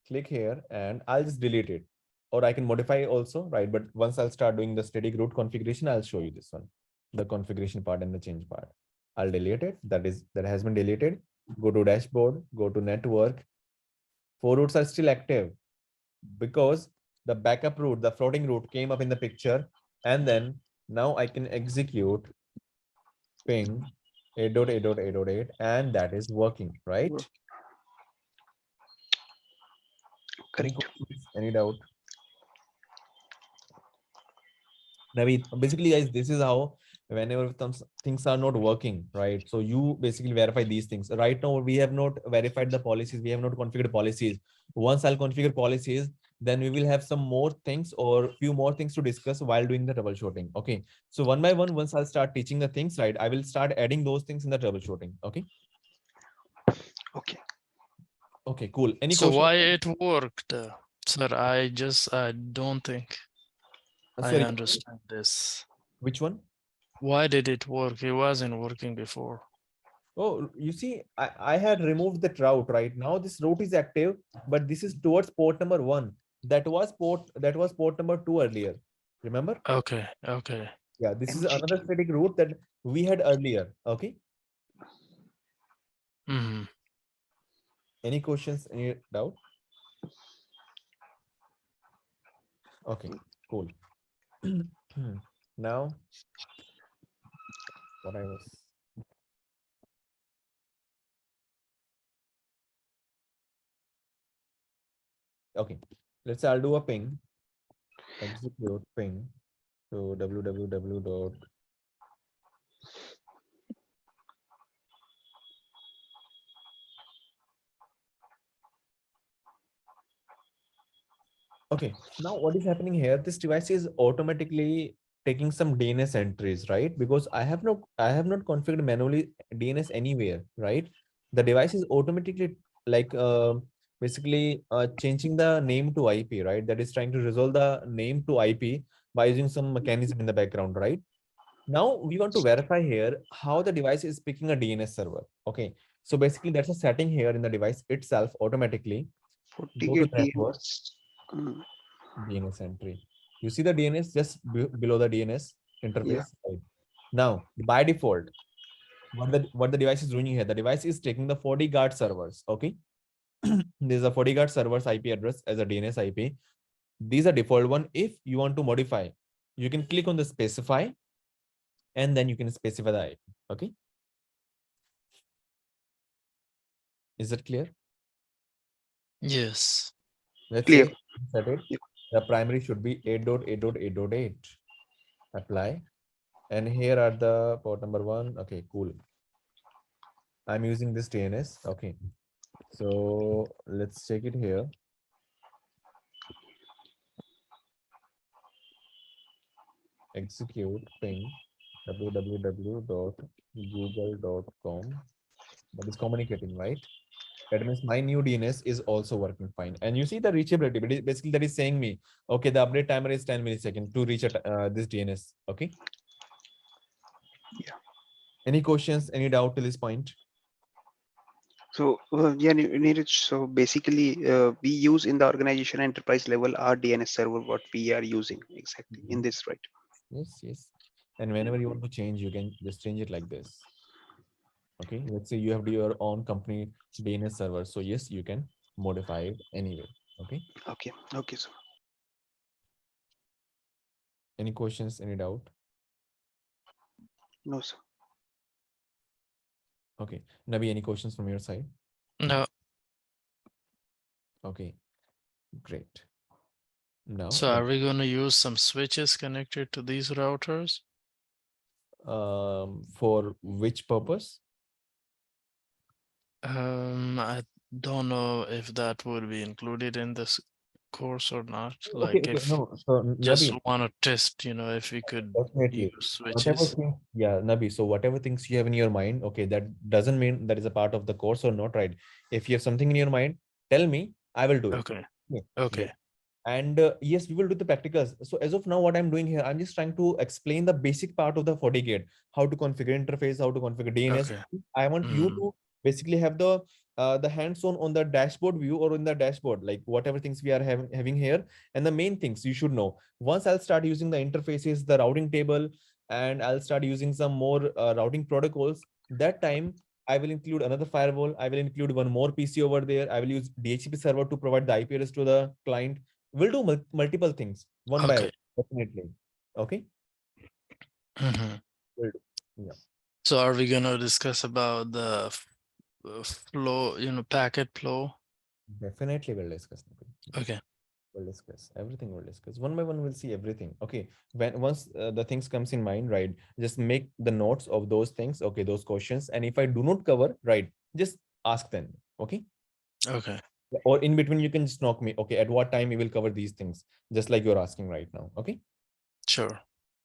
click here, and I'll just delete it. Or I can modify also, right? But once I'll start doing the static route configuration, I'll show you this one, the configuration part and the change part. I'll delete it. That has been deleted. Go to dashboard, go to network. 4 routes are still active because the backup route, the floating route came up in the picture. And then now I can execute ping 8.8.8.8, and that is working, right? Any Correct. questions? Any doubt? Naveed, basically, guys, this is how whenever things are not working, right? So you basically verify these things. Right now, we have not verified the policies. We have not configured policies. Once I'll configure policies, then we will have some more things or few more things to discuss while doing the troubleshooting. Okay. So one by one, once I'll start teaching the things, right, I will start adding those things in the troubleshooting. Okay. Okay. Okay, cool. Any So questions? why it worked? Sir, I don't think I Sorry, understand this. which one? Why did it work? It wasn't working before. Oh, you see, I had removed that route, right? Now this route is active, but this is towards port number 1. That was port number 2 earlier. Remember? Okay, okay. Yeah, this is MGT. another static route that we had earlier. Okay. Mm-hmm. Any questions, any doubt? Okay, cool. Now, what I was. Okay, let's say I'll do a ping, execute ping to www dot. Okay, now what is happening here? This device is automatically taking some DNS entries, right? Because I have not configured manually DNS anywhere, right? The device is automatically like basically changing the name to IP, right? That is trying to resolve the name to IP by using some mechanism in the background, right? Now we want to verify here how the device is picking a DNS server. Okay, so basically that's a setting here in the device itself automatically. Go to FortiGate network. DNS. Mm, DNS entry. You see the DNS just below the DNS yeah. interface. Right. Now, by default, what the device is doing here, the device is taking the FortiGuard servers. Okay, there's a FortiGuard servers IP address as a DNS IP. These are default one. If you want to modify, you can click on the specify, and then you can specify the IP. Okay, is that clear? Yes. Let's Clear. say set it. Yep. The primary should be 8.8.8.8. Apply, and here are the port number one. Okay, cool. I'm using this DNS. Okay. So let's check it here. Execute ping www.google.com. That is communicating, right? That means my new DNS is also working fine. And you see the reachability, but basically that is saying me, okay, the update timer is 10 milliseconds to reach this DNS. Okay. Yeah. Any questions, any doubt till this point? So yeah, Neeraj, so basically we use in the organization enterprise level our DNS server what we are using exactly in this, right? Yes, yes. And whenever you want to change, you can just change it like this. Okay, let's say you have your own company DNS server. So yes, you can modify it anyway. Okay. Okay. Okay. So Any questions, any doubt? no, sir. Okay. Nabi, any questions from your side? No. Okay, great. Now, So are we going to use some switches connected to these routers? for which purpose? I don't know if that would be included in this course or not. Okay, Like okay, if no. So just Nabi, want to test, if we could use definitely. Whatever switches. thing, yeah, Nabi. So whatever things you have in your mind, okay, that doesn't mean that is a part of the course or not, right? If you have something in your mind, tell me, I will do it. Okay. Okay. Yeah. Okay. And yes, we will do the practicals. So as of now, what I'm doing here, I'm just trying to explain the basic part of the FortiGate, how to configure interface, how to configure DNS. Okay. I want you Mm. to basically have the hands-on the dashboard view or in the dashboard, like whatever things we are having here, and the main things you should know. Once I'll start using the interfaces, the routing table, and I'll start using some more routing protocols. That time I will include another firewall. I will include one more PC over there. I will use DHCP server to provide the IP address to the client. We'll do multiple things one by Okay. one, definitely. Okay. Mhm. Will do. Yeah, So are we going to discuss about the flow, packet flow? definitely we'll discuss. Nikhil. Okay. We'll discuss everything. We'll discuss one by one. We'll see everything. Okay. When once the things comes in mind, right? Just make the notes of those things. Okay, those questions. And if I do not cover, right, just ask them. Okay. Okay. Or in between, you can just knock me. Okay, at what time we will cover these things, just like you're asking right now. Okay. Sure.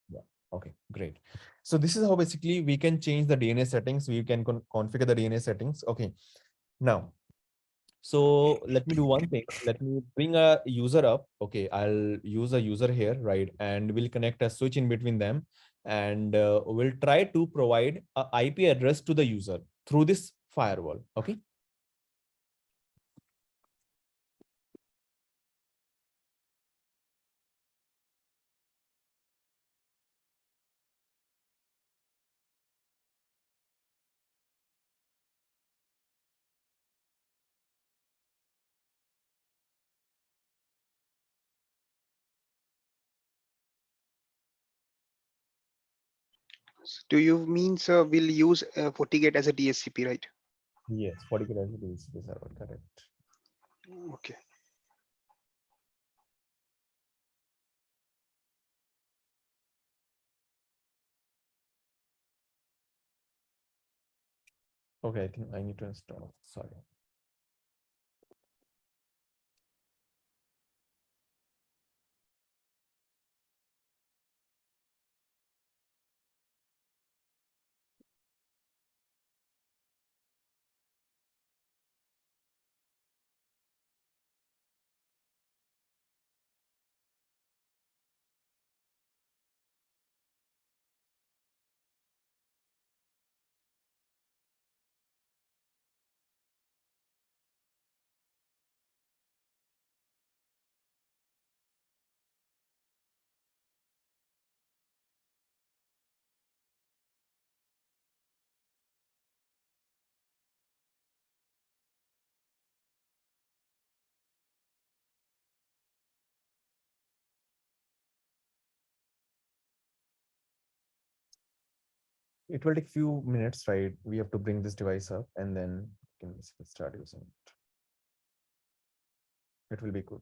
Yeah. Okay, great. So this is how basically we can change the DNS settings. We can configure the DNS settings. Okay. Now, so let me do one thing. Let me bring a user up. Okay, I'll use a user here, right? And we'll connect a switch in between them. And we'll try to provide a IP address to the user through this firewall. Okay. Do you mean, sir, we'll use FortiGate as a DHCP, right? Yes, FortiGate as a DHCP server, correct. Okay. Okay, I think I need to install. Sorry. It will take few minutes, right? We have to bring this device up and then we can basically start using it. It will be good.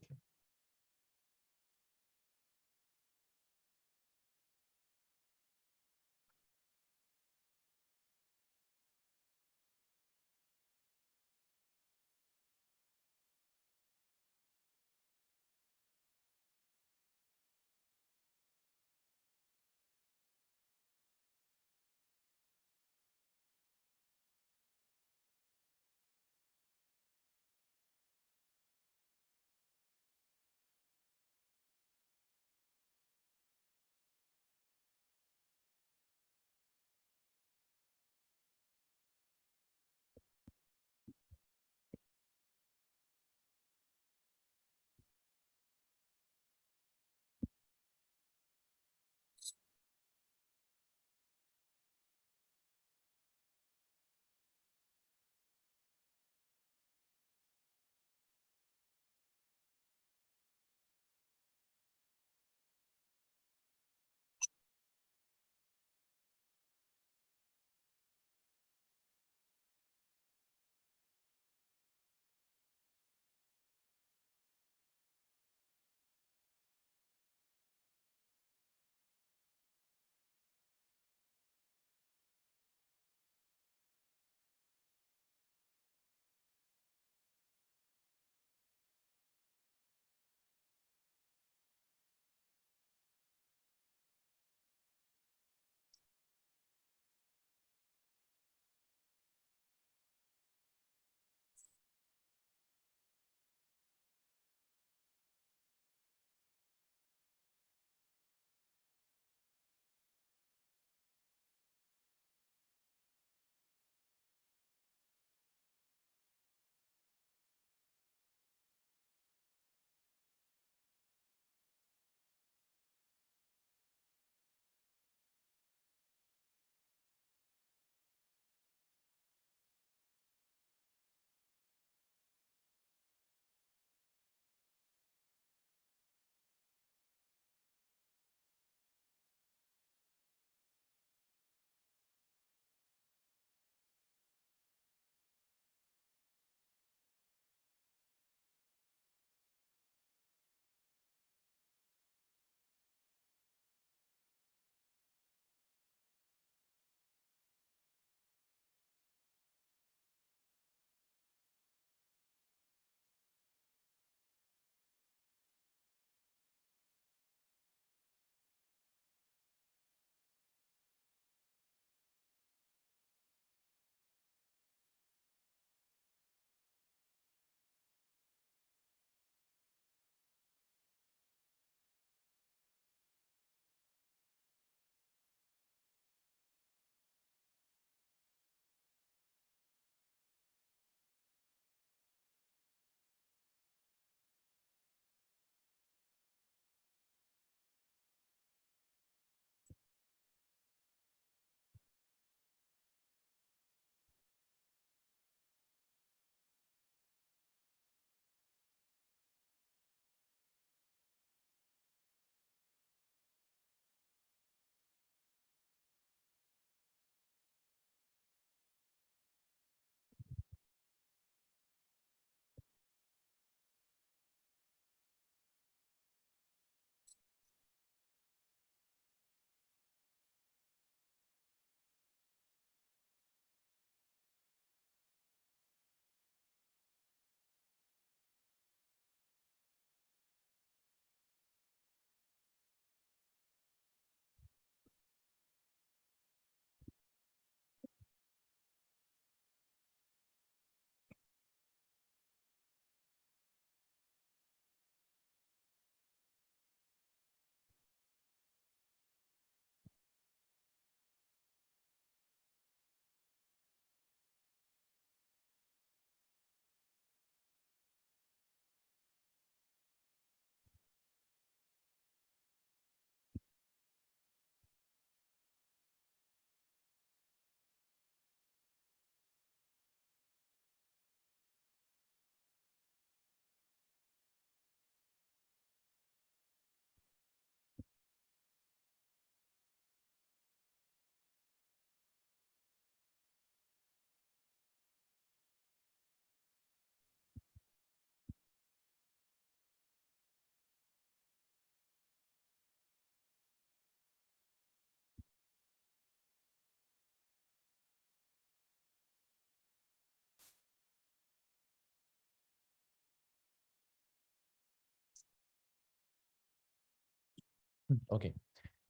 Okay,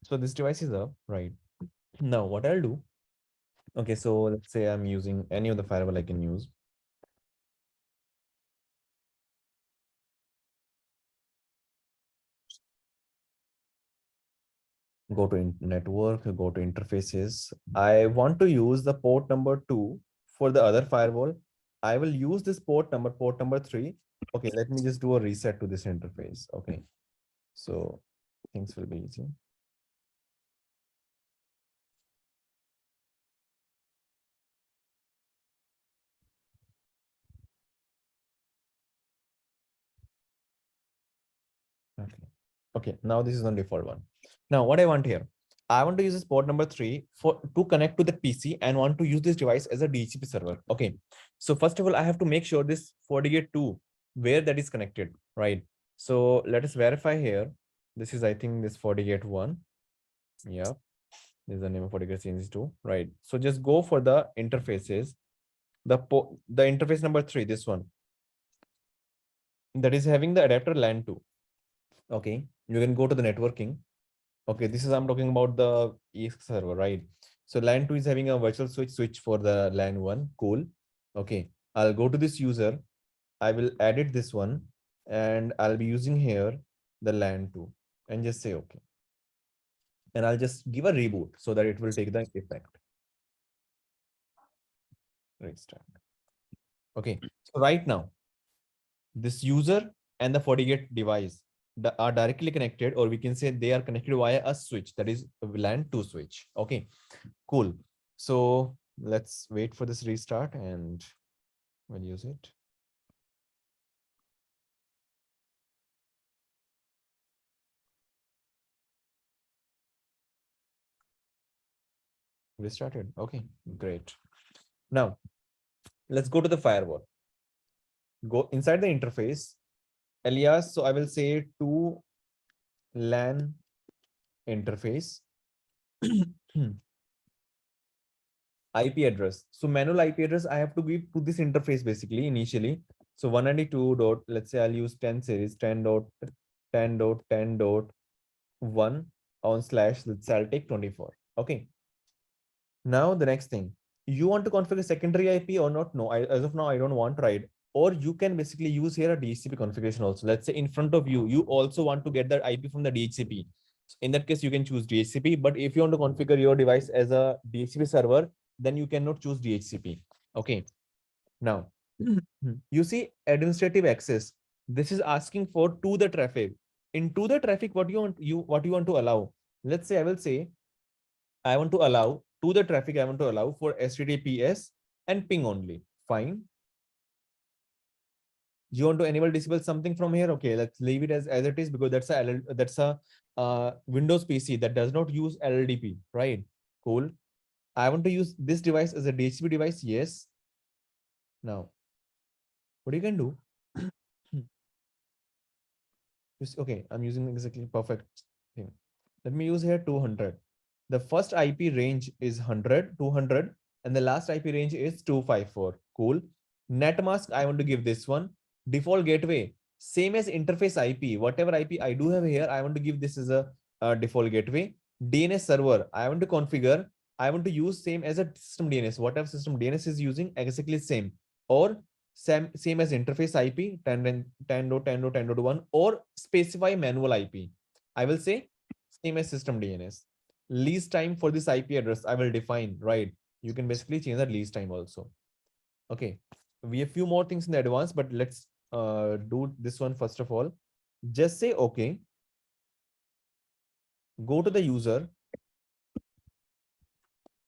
so this device is up, right? Now what I'll do, okay, so let's say I'm using any of the firewall I can use. Go to network, go to interfaces. I want to use the port number 2 for the other firewall. I will use this port number 3. Okay, let me just do a reset to this interface. Okay, so things will be easy. Okay. Okay, now this is on default one. Now what I want here, I want to use this port number 3 for to connect to the PC and want to use this device as a DHCP server. Okay, so first of all, I have to make sure this FortiGate 2 where that is connected, right? So let us verify here. This is, I think, this FortiGate 1. Yeah, this is the name of FortiGate CNC 2, right? So just go for the interfaces. The interface number 3, this one, that is having the adapter LAN 2. Okay, you can go to the networking. Okay, this is I'm talking about the EX server, right? So LAN 2 is having a virtual switch for the LAN 1. Cool. Okay, I'll go to this user. I will edit this one and I'll be using here the LAN 2 and just say okay. And I'll just give a reboot so that it will take the effect. Restart. Okay, so right now, this user and the FortiGate device are directly connected, or we can say they are connected via a switch, that is LAN 2 switch. Okay, cool. So let's wait for this restart and we'll use it. Restarted. Okay, great. Now let's go to the firewall. Go inside the interface, alias. So I will say to LAN interface. IP address. So manual IP address I have to give to this interface basically initially. So 192 dot, let's say I'll use 10 series 10.10.10.1 on slash, let's say I'll take 24. Okay. Now the next thing, you want to configure secondary IP or not? No, as of now, I don't want, right? Or you can basically use here a DHCP configuration also. Let's say in front of you, you also want to get that IP from the DHCP. In that case, you can choose DHCP. But if you want to configure your device as a DHCP server, then you cannot choose DHCP. Okay. Now, you see administrative access. This is asking for to the traffic. Into the traffic, what you want to allow. Let's say I will say I want to allow to the traffic. I want to allow for HTTPS and ping only. Fine. You want to enable disable something from here? Okay, let's leave it as it is because that's a Windows PC that does not use LLDP, right? Cool. I want to use this device as a DHCP device. Yes. Now, what you can do? Okay, I'm using exactly perfect thing. Let me use here 200. The first IP range is 100, 200, and the last IP range is 254. Cool. Netmask, I want to give this one. Default gateway, same as interface IP. Whatever IP I do have here, I want to give this as a default gateway. DNS server, I want to configure. I want to use same as a system DNS. Whatever system DNS is using, exactly same. Or same as interface IP 10.10.10.1 or specify manual IP. I will say same as system DNS. Lease time for this IP address I will define, right? You can basically change that lease time also. Okay, we have few more things in the advance, but let's do this one first of all. Just say okay. Go to the user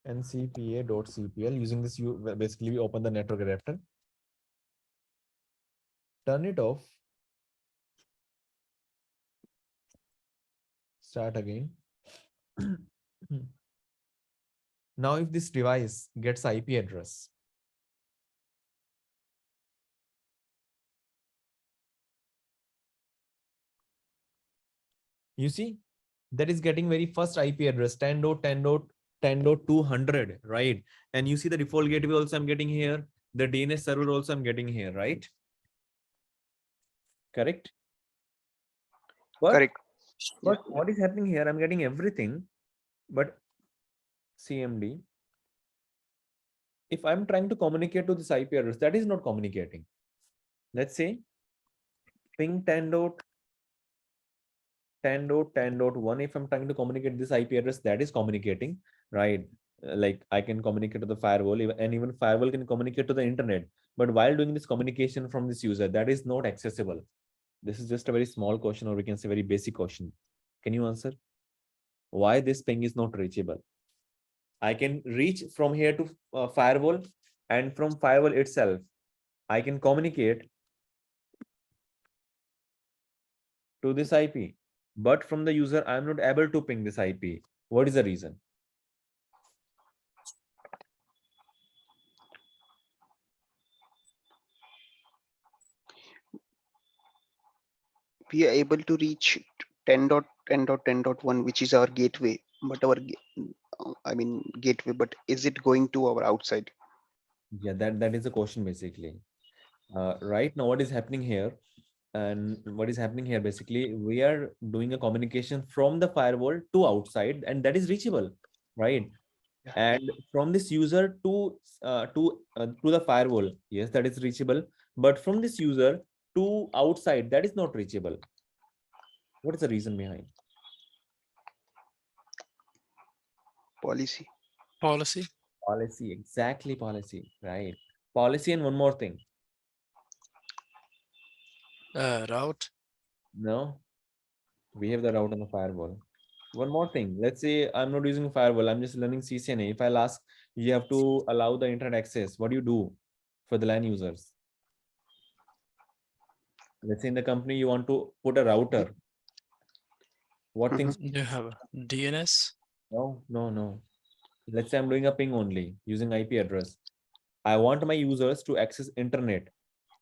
ncpa.cpl. Using this, you basically open the network adapter, turn it off, start again. Now, if this device gets IP address, you see that is getting very first IP address 10.10.10.200, right? And you see the default gateway also I'm getting here. The DNS server also I'm getting here, right? Correct? But Correct. Yeah. But what is happening here? I'm getting everything, but CMD. If I'm trying to communicate to this IP address, that is not communicating. Let's say ping 10.10.10.1. If I'm trying to communicate this IP address, that is communicating, right? Like I can communicate to the firewall, and even firewall can communicate to the internet. But while doing this communication from this user, that is not accessible. This is just a very small question, or we can say very basic question. Can you answer why this ping is not reachable? I can reach from here to firewall, and from firewall itself, I can communicate to this IP. But from the user, I'm not able to ping this IP. What is the reason? We are able to reach 10.10.10.1, which is our gateway, but I mean gateway, but is it going to our outside? Yeah, that is the question basically. Right now, what is happening here? And what is happening here basically, we are doing a communication from the firewall to outside, and that is reachable, right? Yeah. And from this user to the firewall, yes, that is reachable. But from this user to outside, that is not reachable. What is the reason behind? Policy. Policy. Policy, exactly, policy, right? Policy, and one more thing. Route. No, we have the route on the firewall. One more thing. Let's say I'm not using firewall. I'm just learning CCNA. If I'll ask, you have to allow the internet access. What do you do for the LAN users? Let's say in the company you want to put a router. What Mhm. things? You have DNS. No, no, no. Let's say I'm doing a ping only using IP address. I want my users to access internet,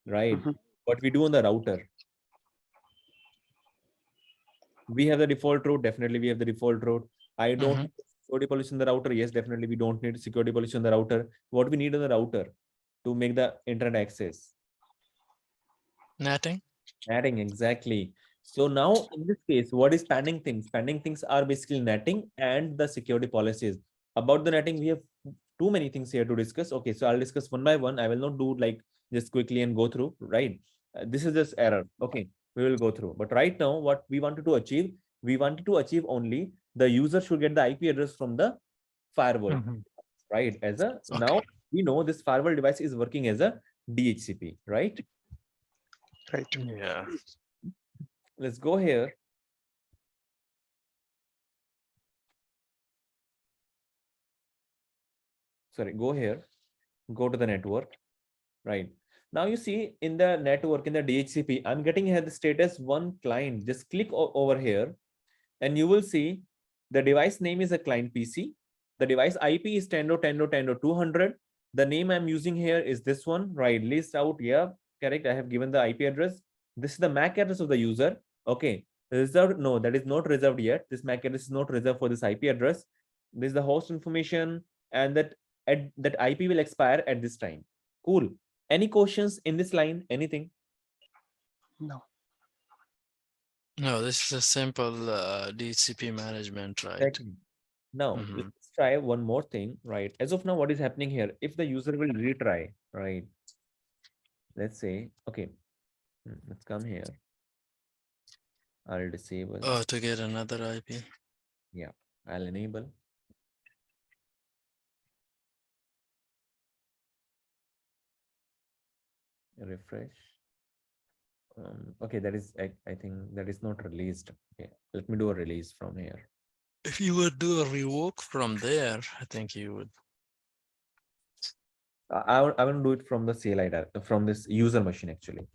right? Mhm. What we do on the router? We have the default route. Definitely, we have the default route. I don't Mm-hmm. need security policy in the router. Yes, definitely, we don't need security policy on the router. What we need on the router to make the internet access? Netting. Netting, exactly. So now in this case, what is spanning things? Spanning things are basically netting and the security policies. About the netting, we have too many things here to discuss. Okay, so I'll discuss one by one. I will not do like just quickly and go through, right? This is just error. Okay, we will go through. But right now, what we wanted to achieve only the user should get the IP address from the firewall, Mm-hmm. right? As a now Okay. we know this firewall device is working as a DHCP, right? Right. Yeah. Let's go here. Sorry, go here, go to the network, right? Now you see in the network, in the DHCP, I'm getting here the status one client. Just click over here and you will see the device name is a client PC. The device IP is 10.10.10.200. The name I'm using here is this one, right? List out, yeah, correct. I have given the IP address. This is the MAC address of the user. Okay, reserved, no, that is not reserved yet. This MAC address is not reserved for this IP address. This is the host information, and that IP will expire at this time. Cool. Any questions in this line? Anything? No. No, this is a simple DHCP management, right? Exactly. Now, Mm-hmm. let's try one more thing, right? As of now, what is happening here? If the user will retry, right? Let's say, okay, let's come here. I'll disable. Oh, to get another IP. Yeah, I'll enable. Refresh. Okay, that is, I think that is not released. Okay, let me do a release from here. If you would do a revoke from there, I think you would. I want to do it from the CLI, from this user machine actually.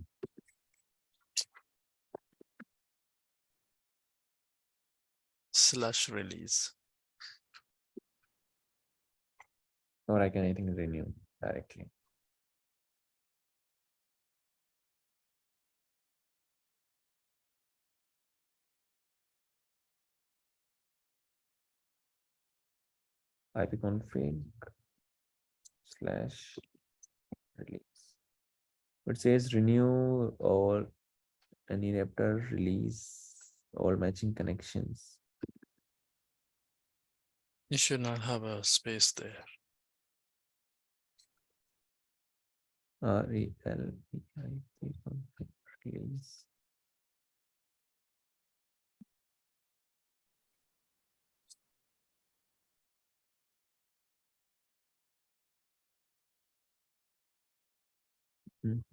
/release. Or I can, I think, renew directly. ipconfig / release. It says renew or any adapter release. all matching connections. You should not have a space there. RELPIP config release.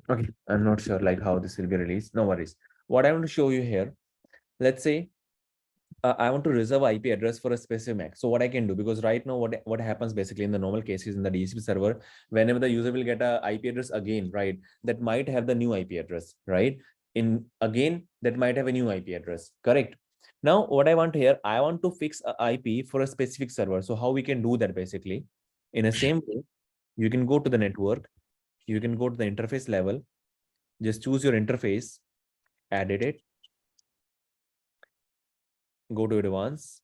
Okay, I'm not sure like how this will be released. No worries. What I want to show you here, let's say I want to reserve IP address for a specific MAC. So what I can do, because right now what happens basically in the normal cases in the DHCP server, whenever the user will get a IP address again, right, that might have the new IP address, right? In again, that might have a new IP address, correct? Now, what I want here, I want to fix a IP for a specific server. So how we can do that basically? In the same way, you can go to the network, you can go to the interface level, just choose your interface, edit it, go to advanced.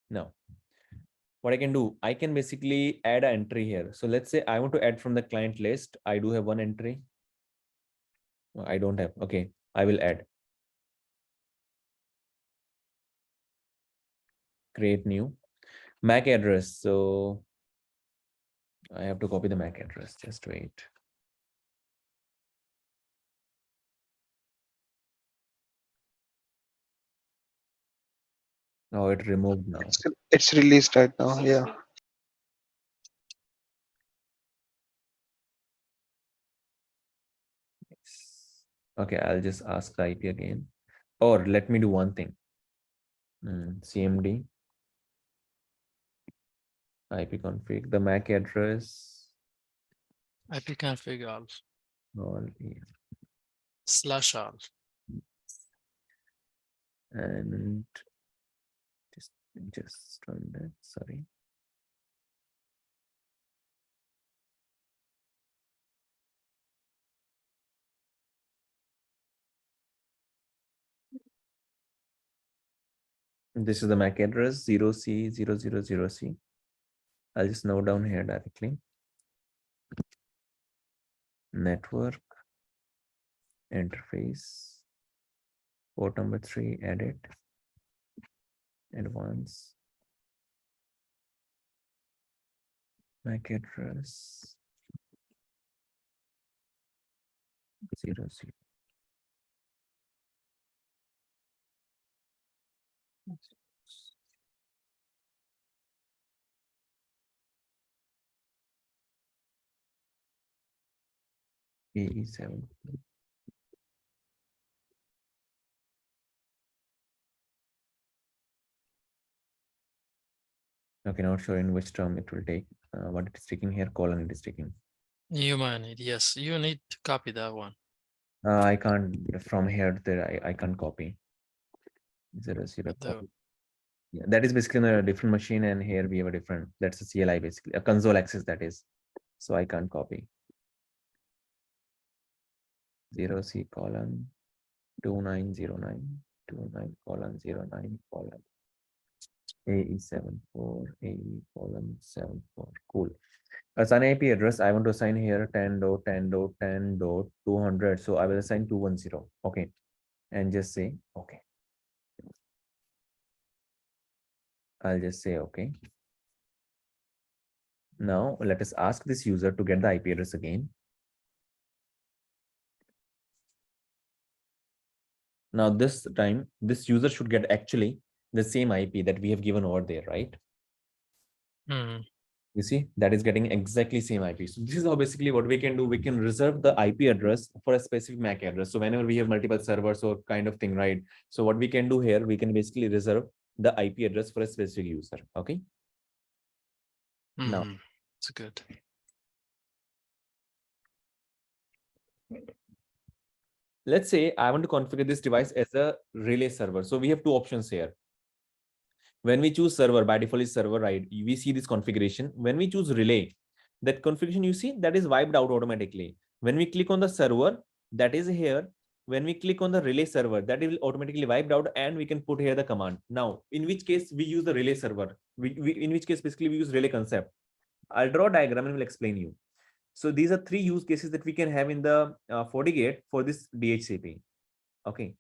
Now, what I can do, I can basically add an entry here. So let's say I want to add from the client list. I do have one entry. I don't have. Okay, I will add. Create new MAC address. So I have to copy the MAC address. Just wait. Oh, it removed now. It's released right now. Yeah. Okay, I'll just ask the IP again. Or let me do one thing. CMD IP config, the MAC address. IP config all All /all. and just run that. Sorry. This is the MAC address 0C000C. I'll just note down here directly. Network interface. Port number 3, edit. Advanced. MAC address 00. AE7. Okay, not sure in which term it will take. What it is taking here, colon it is taking. You might need, yes, you need to copy that one. I can't from here to there. I can't copy. 00. The- Yeah, that is basically on a different machine, and here we have a different. That's a CLI basically, a console access that is. So I can't copy. 0C colon 2909 29:09 colon AE74 AE colon 74. Cool. Assign IP address. I want to assign here 10.10.10.200. So I will assign 210. Okay. And just say okay. I'll just say okay. Now let us ask this user to get the IP address again. Now this time, this user should get actually the same IP that we have given over there, right? You see, that is getting exactly same IP. So this is how basically what we can do. We can reserve the IP address for a specific MAC address. So whenever we have multiple servers or kind of thing, right? So what we can do here, we can basically reserve the IP address for a specific user. Okay. Now, it's good. let's say I want to configure this device as a relay server. So we have two options here. When we choose server, by default is server, right? We see this configuration. When we choose relay, that configuration you see that is wiped out automatically. When we click on the server, that is here. When we click on the relay server, that will automatically wiped out, and we can put here the command. Now, in which case we use the relay server? In which case basically we use relay concept. I'll draw a diagram and will explain you. So these are three use cases that we can have in the FortiGate for this DHCP. Okay.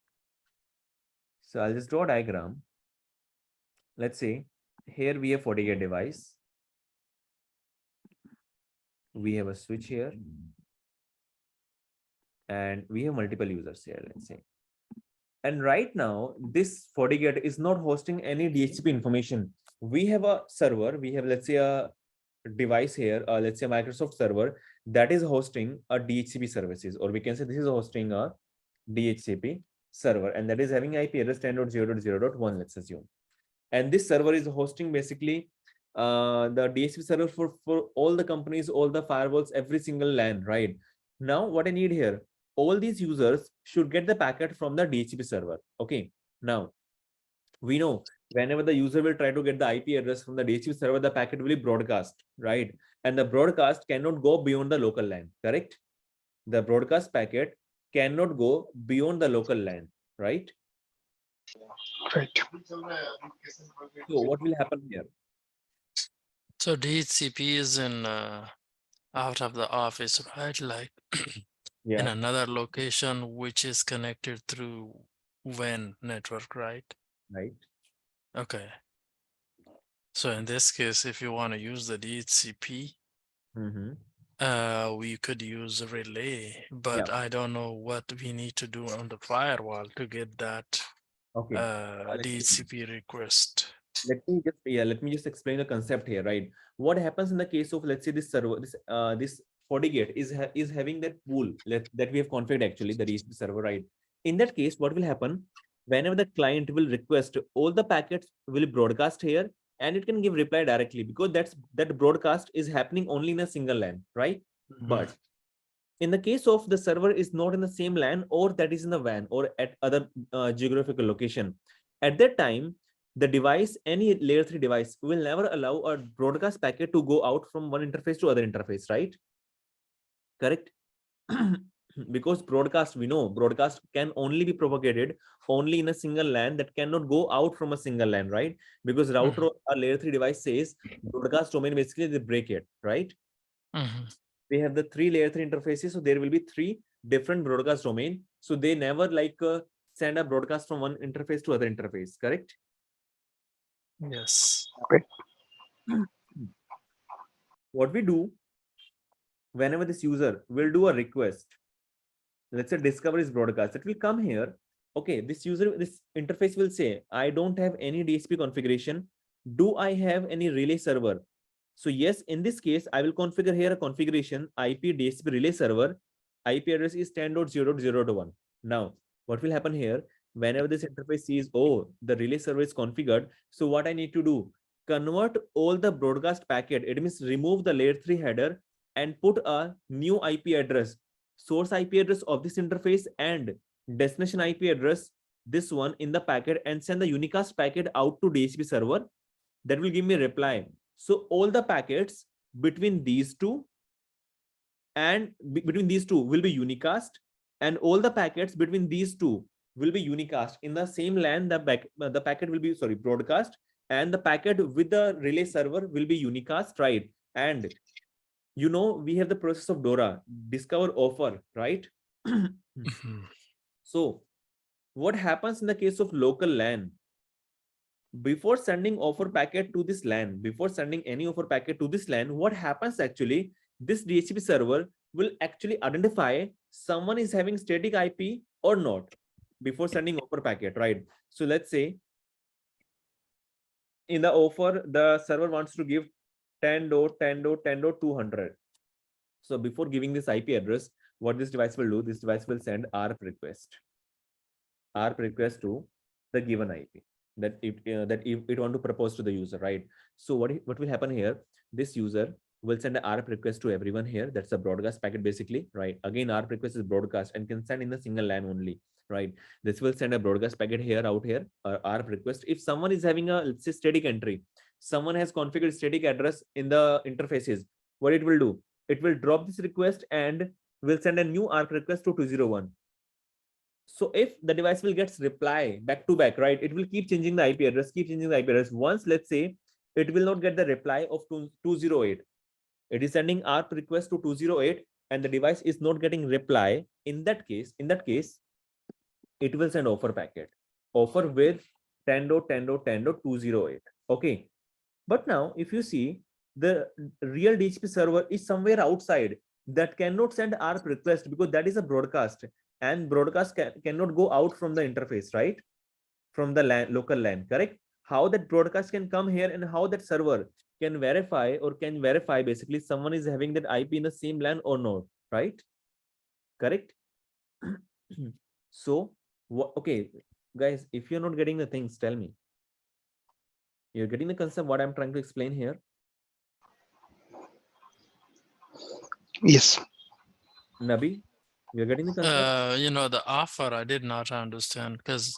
So I'll just draw a diagram. Let's say here we have FortiGate device. We have a switch here. And we have multiple users here, let's say. And right now, this FortiGate is not hosting any DHCP information. We have a server. We have, let's say, a device here, let's say Microsoft server that is hosting a DHCP services, or we can say this is hosting a DHCP server, and that is having IP address 10.0.0.1, let's assume. And this server is hosting basically the DHCP server for all the companies, all the firewalls, every single LAN, right? Now, what I need here, all these users should get the packet from the DHCP server. Okay. Now, we know whenever the user will try to get the IP address from the DHCP server, the packet will be broadcast, right? And the broadcast cannot go beyond the local LAN, correct? The broadcast packet cannot go beyond the local LAN, right? Right. So what will happen here? So DHCP is in out of the office, right? Like in Yeah, another location which is connected through WAN network, right? right. Okay. So in this case, if you want to use the DHCP, we could use a relay, but Yeah. I don't know what we need to do on the firewall to get that Okay. DHCP request. Let me just explain the concept here, right? What happens in the case of, let's say, this server, this FortiGate is having that pool that we have configured, actually the DHCP server, right? In that case, what will happen? Whenever the client will request, all the packets will broadcast here, and it can give reply directly, because that broadcast is happening only in a single LAN, right? But in the case of the server is not in the same LAN, or that is in the WAN, or at other geographical location, at that time, the device, any layer 3 device, will never allow a broadcast packet to go out from one interface to other interface, right? Correct? Because broadcast, we know broadcast can only be propagated only in a single LAN, that cannot go out from a single LAN, right? Because router or a layer 3 device says broadcast domain, basically they break it, right? We have the 3 layer 3 interfaces, so there will be 3 different broadcast domain, so they never send a broadcast from one interface to other interface, correct? Yes. Okay. What we do whenever this user will do a request, let's say discover is broadcast, it will come here. Okay, this interface will say, I don't have any DHCP configuration. Do I have any relay server? So yes, in this case, I will configure here a configuration IP DHCP relay server. IP address is 10.0.0.1. Now, what will happen here? Whenever this interface sees, oh, the relay server is configured. So what I need to do? Convert all the broadcast packet. It means remove the layer 3 header and put a new IP address, source IP address of this interface and destination IP address, this one in the packet, and send the unicast packet out to DHCP server. That will give me a reply. So all the packets between these two will be unicast, and all the packets between these two will be unicast. In the same LAN, the packet will be broadcast, and the packet with the relay server will be unicast, right? And you know, we have the process of DORA, discover offer, right? So what happens in the case of local LAN? Before sending offer packet to this LAN, before sending any offer packet to this LAN, what happens actually? This DHCP server will actually identify someone is having static IP or not before sending offer packet, right? So let's say in the offer, the server wants to give 10.10.10.200. So before giving this IP address, what this device will do, this device will send ARP request to the given IP that it want to propose to the user, right? So what will happen here? This user will send an ARP request to everyone here. That's a broadcast packet, basically, right? Again, ARP request is broadcast and can send in the single LAN only, right? This will send a broadcast packet here, out here, ARP request. If someone is having a, let's say, static entry, someone has configured static address in the interfaces, what it will do? It will drop this request and will send a new ARP request to 201. So if the device will get reply back to back, right, it will keep changing the IP address, Once, let's say, it will not get the reply of 208. It is sending ARP request to 208 and the device is not getting reply. In that case, it will send offer packet. Offer with 10.10.10.208. Okay. But now if you see the real DHCP server is somewhere outside that cannot send ARP request because that is a broadcast and broadcast cannot go out from the interface, right? From the LAN, local LAN, correct? How that broadcast can come here and how that server can verify basically someone is having that IP in the same LAN or not, right? Correct? So, okay, guys, if you're not getting the things, tell me. You're getting the concept what I'm trying to explain here? Yes. Nabi, you're getting the concept? You know, the offer I did not understand because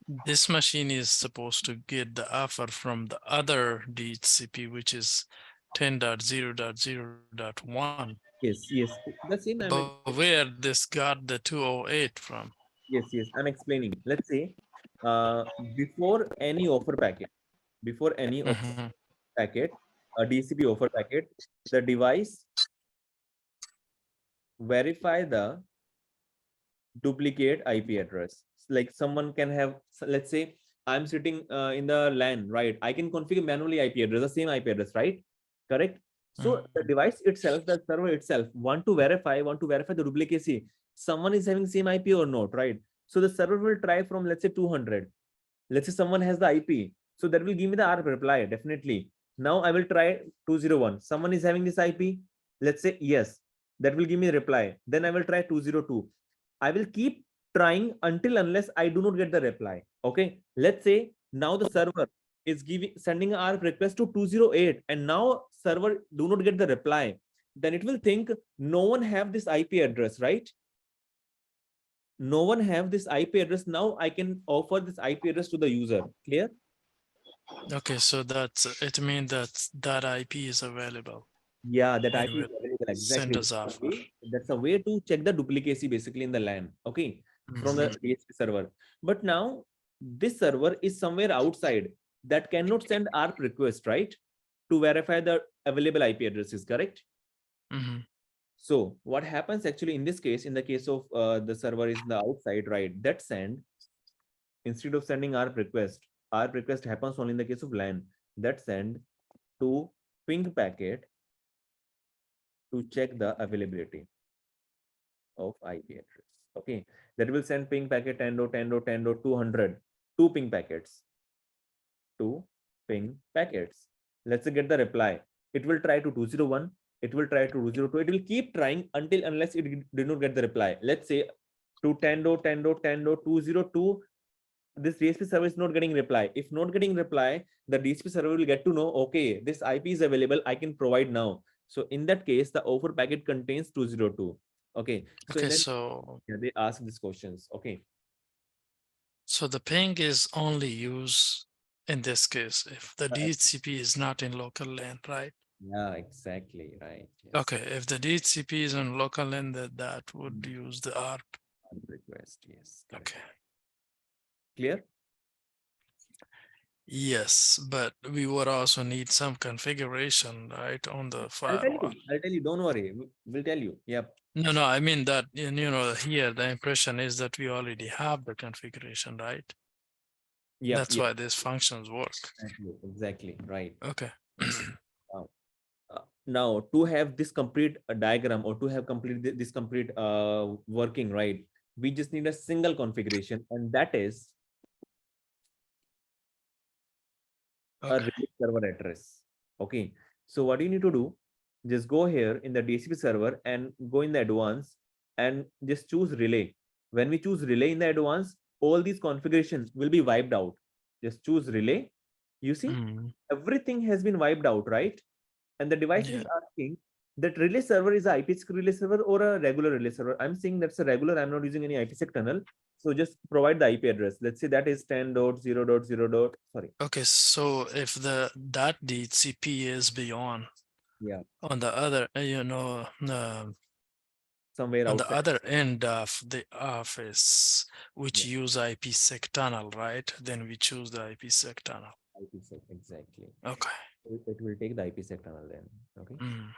this machine is supposed to get the offer from the other DHCP, which is 10.0.0.1. Yes, yes. The same I'm But where this got the 208 from? yes, yes. I'm explaining. Let's say before any offer packet, before any offer Mhm. packet, a DCP offer packet, the device verify the duplicate IP address. Like someone can have, let's say I'm sitting in the LAN, right? I can configure manually IP address, the same IP address, right? Correct. So the Mhm. device itself, the server itself, want to verify the duplicacy. Someone is having same IP or not, right? So the server will try from let's say 200. Let's say someone has the IP, so that will give me the ARP reply definitely. Now I will try 201. Someone is having this IP. Let's say yes, that will give me a reply. Then I will try 202. I will keep trying until unless I do not get the reply. Okay. Let's say now the server is sending a ARP request to 208 and now server do not get the reply. Then it will think no one have this IP address, right? No one have this IP address. Now I can offer this IP address to the user. Clear? Okay, so that's it means that that IP is available Yeah, that and IP is will available send exactly. us offer. That's a way to check the duplicacy basically in the LAN. Okay, from the Mhm. DHCP server. But now this server is somewhere outside that cannot send ARP request, right? To verify the available IP addresses, correct? Mhm. So what happens actually in this case, in the case of the server is the outside, right? That send instead of sending ARP request happens only in the case of LAN. That send to ping packet to check the availability of IP address. Okay, that will send ping packet 10.10.10.200 two ping packets, two ping packets. Let's get the reply. It will try to 201. It will try to 202. It will keep trying until unless it did not get the reply. Let's say to 10.10.10.202. This DHCP server is not getting reply. If not getting reply, the DHCP server will get to know, okay, this IP is available. I can provide now. So in that case, the offer packet contains 202. Okay. So in Okay, that, so yeah, they ask these questions. Okay. so the ping is only used in this case if the DHCP is not in local LAN, right? Yeah, exactly. Right. Yes. Okay, if the DHCP is on local LAN, that would use the ARP. Request. Yes. Correct. Okay. Clear? Yes, but we would also need some configuration, right, on the I'll tell you. firewall. I'll tell you. Don't worry. We'll tell you. Yep. No, no, I mean that, you know, here the impression is that we already have the configuration, right? Yep. That's Yep. why these functions work. Exactly. Exactly. Right. Okay. Now, now to have this complete diagram or to have complete this complete working, right, we just need a single configuration, and that is a Okay. relay server address. Okay, so what you need to do, just go here in the DHCP server and go in the advanced and just choose relay. When we choose relay in the advanced, all these configurations will be wiped out. Just choose relay. You see, Mm, everything has been wiped out, right? And the device yeah. is asking that relay server is a IPsec relay server or a regular relay server. I'm saying that's a regular. I'm not using any IPsec tunnel. So just provide the IP address. Let's say that is 10.0.0. Sorry. Okay, so if that DHCP is beyond Yeah. on the other, Somewhere on the outside. other end of the office, which Yeah. use IPsec tunnel, right? Then we choose the IPsec tunnel. IPsec. Exactly. Okay. it will take the IPsec tunnel then. Okay. Mm,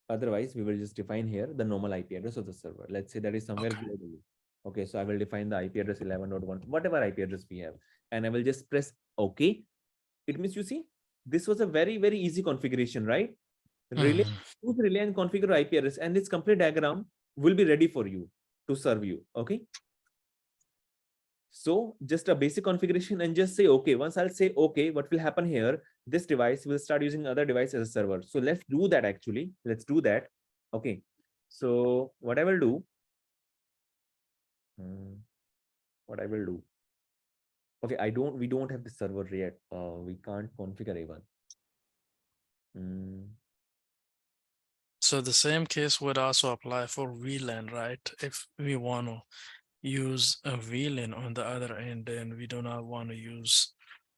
Otherwise, we will just define here the normal IP address of the server. Let's say that is somewhere okay. globally. Okay, so I will define the IP address 11.1, whatever IP address we have, and I will just press OK. It means, you see, this was a very, very easy configuration, right? Relay, Mhm. choose relay and configure IP address, and this complete diagram will be ready for you to serve you. Okay. So just a basic configuration and just say okay. Once I'll say okay, what will happen here? This device will start using other device as a server. So let's do that actually. Let's do that. Okay. So what I will do, what I will do. Okay, we don't have the server yet. We can't configure even. Mm, So the same case would also apply for VLAN, right? If we want to use a VLAN on the other end, then we do not want to use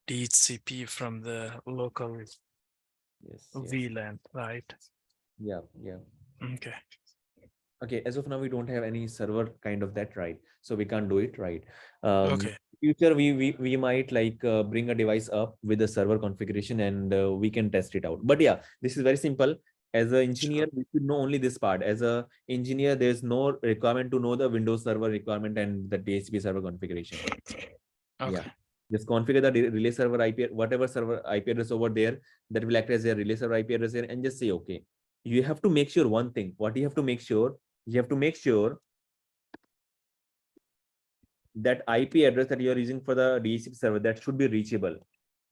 DHCP from the local yes, yes. VLAN, right? Yeah, yeah. Okay. Okay, as of now, we don't have any server kind of that, right? So we can't do it, right? Okay. Future, we might like bring a device up with the server configuration and we can test it out. But yeah, this is very simple. As an engineer, Sure. we should know only this part. As a engineer, there's no requirement to know the Windows server requirement and the DHCP server configuration. Yeah, Okay. just configure the relay server IP, whatever server IP address over there that will act as a relay server IP address here, and just say okay. You have to make sure one thing. What you have to make sure, you have to make sure that IP address that you are using for the DHCP server that should be reachable.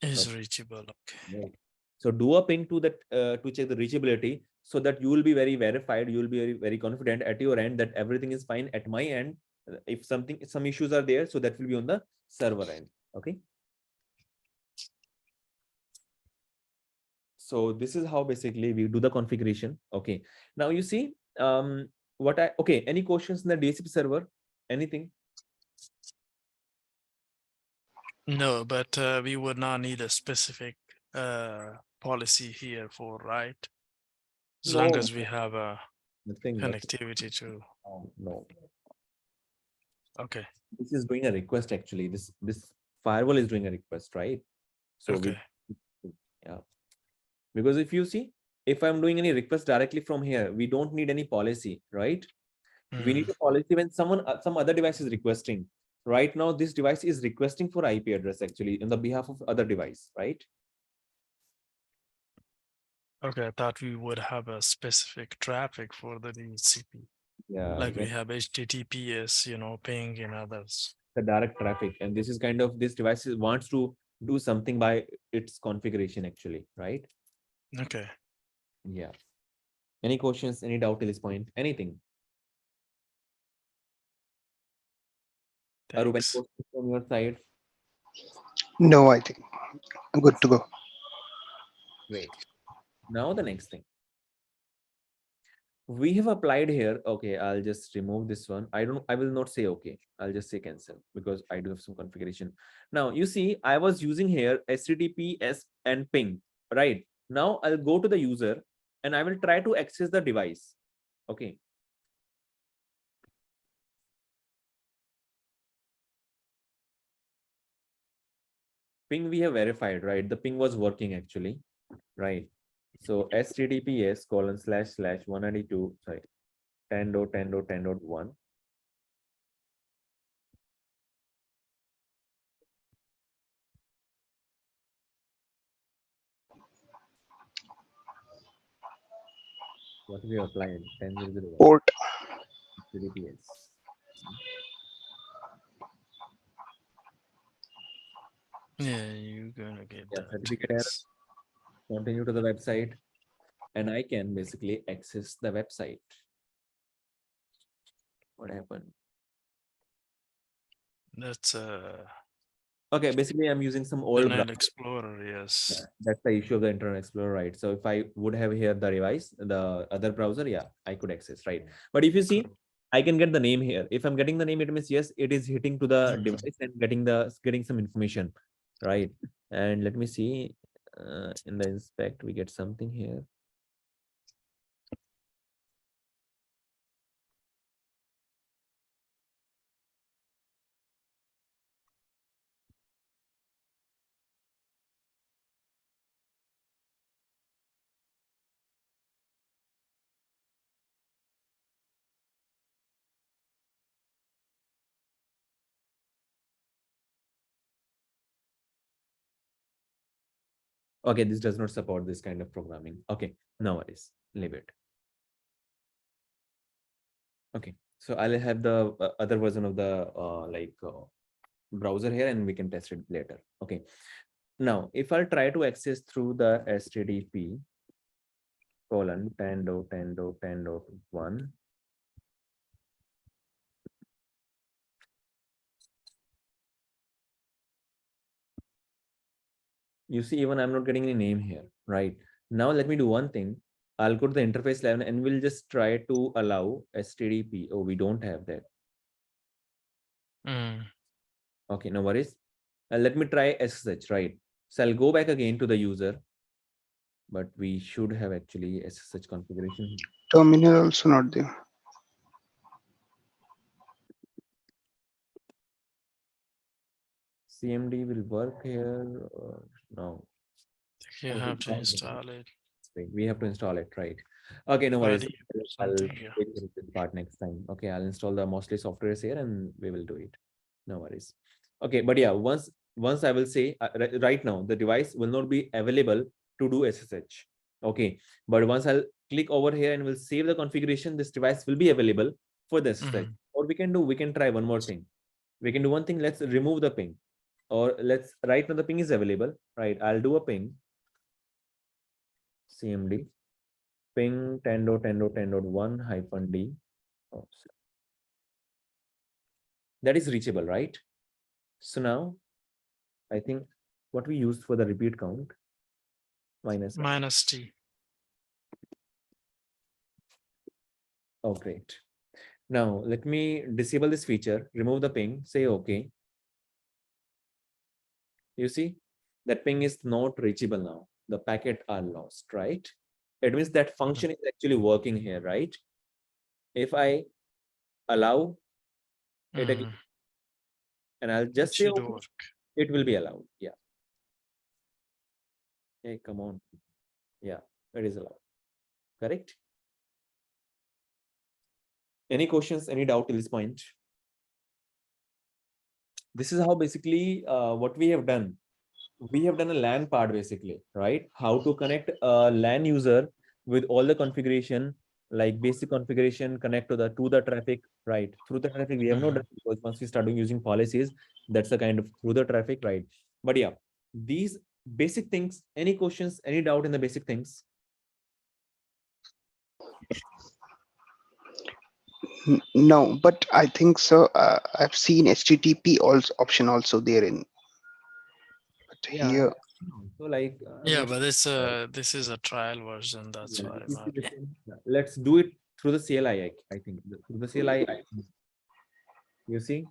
Is Okay. reachable. Okay. Right. So do a ping to that to check the reachability so that you will be very verified. You will be very, very confident at your end that everything is fine at my end. If some issues are there, so that will be on the server end. Okay. So this is how basically we do the configuration. Okay. Now you see okay, any questions in the DHCP server? Anything? No, but we would not need a specific policy here for, right? As long No, as we have a nothing, nothing. connectivity to. No. Okay. This is doing a request actually. This firewall is doing a request, right? So we Okay. yeah. Because if you see, if I'm doing any request directly from here, we don't need any policy, right? We need Mm, a policy when some other device is requesting. Right now, this device is requesting for IP address actually on the behalf of other device, right? okay. I thought we would have a specific traffic for the DHCP, Yeah, like we have HTTPS, ping and others. the direct traffic, and this is kind of this device wants to do something by its configuration actually, right? Okay. Yeah. Any questions? Any doubt till this point? Anything? Arup, any Thanks. questions from your side? No, I think I'm good to go. Great. Now the next thing. We have applied here. Okay, I'll just remove this one. I will not say okay. I'll just say cancel because I do have some configuration. Now you see, I was using here HTTPS and ping, right? Now I'll go to the user and I will try to access the device. Okay. Ping we have verified, right? The ping was working actually, right? So HTTPS colon slash slash 192, sorry, 10.10.10.1. What we have applied? 10.0.1 Port. HTTPS. Yeah, you're gonna get Yeah, that. certificate error. Yes. Continue to the website, and I can basically access the website. What happened? That's Okay, basically I'm using some old Internet browser. Explorer. Yeah, Yes. that's the issue of the Internet Explorer, right? So if I would have here the device, the other browser, yeah, I could access, right? But if you see, I can get the name here. If I'm getting the name, it means yes, it is hitting to the Mhm. device and getting some information, right? And let me see, in the inspect, we get something here. Okay, this does not support this kind of programming. Okay, no worries, leave it. Okay, so I'll have the other version of the browser here and we can test it later. Okay, now if I'll try to access through the HTTP colon 10.10.10.1. You see, even I'm not getting any name here, right? Now let me do one thing. I'll go to the interface level and we'll just try to allow HTTP. Oh, we don't have that. Okay, no worries. Let me try SSH, right? So I'll go back again to the user, but we should have actually SSH configuration. Terminal also not there. CMD will work here. No. You Oh, have to install it. we have to install it, right? Okay, no worries. Buddy, I'll something, yeah. take this part next time. Okay, I'll install the mostly softwares here and we will do it. No worries. Okay, but yeah, once I will say right now the device will not be available to do SSH. Okay, but once I'll click over here and we'll save the configuration, this device will be available for the SSH. Or we can try one more thing. We can do one thing. Let's remove the ping, or let's right now the ping is available, right? I'll do a ping CMD ping 10.10.10.1 -d. Oh, that is reachable, right? So now I think what we used for the repeat count -T. Oh, great. Now let me disable this feature, remove the ping, say okay. You see that ping is not reachable now. The packet are lost, right? It means that function is actually working here, right? If I allow it again, and I'll It just say should okay, work. it will be allowed. Yeah. Hey, come on. Yeah, it is allowed. Correct? Any questions, any doubt till this point? This is how basically what we have done. We have done a LAN part basically, right? How to connect a LAN user with all the configuration, like basic configuration, connect to the traffic, right? Through the traffic, we have not done because once we start using policies, that's a kind of through the traffic, right? But yeah, these basic things, any questions, any doubt in the basic things? No, but I think so. I've seen HTTP also option also there in. But Yeah. here, So like, Yeah, but it's this is a trial version, that's yeah, why. this is the Maybe. same. Yeah, let's do it through the CLI. I think through the CLI. You see,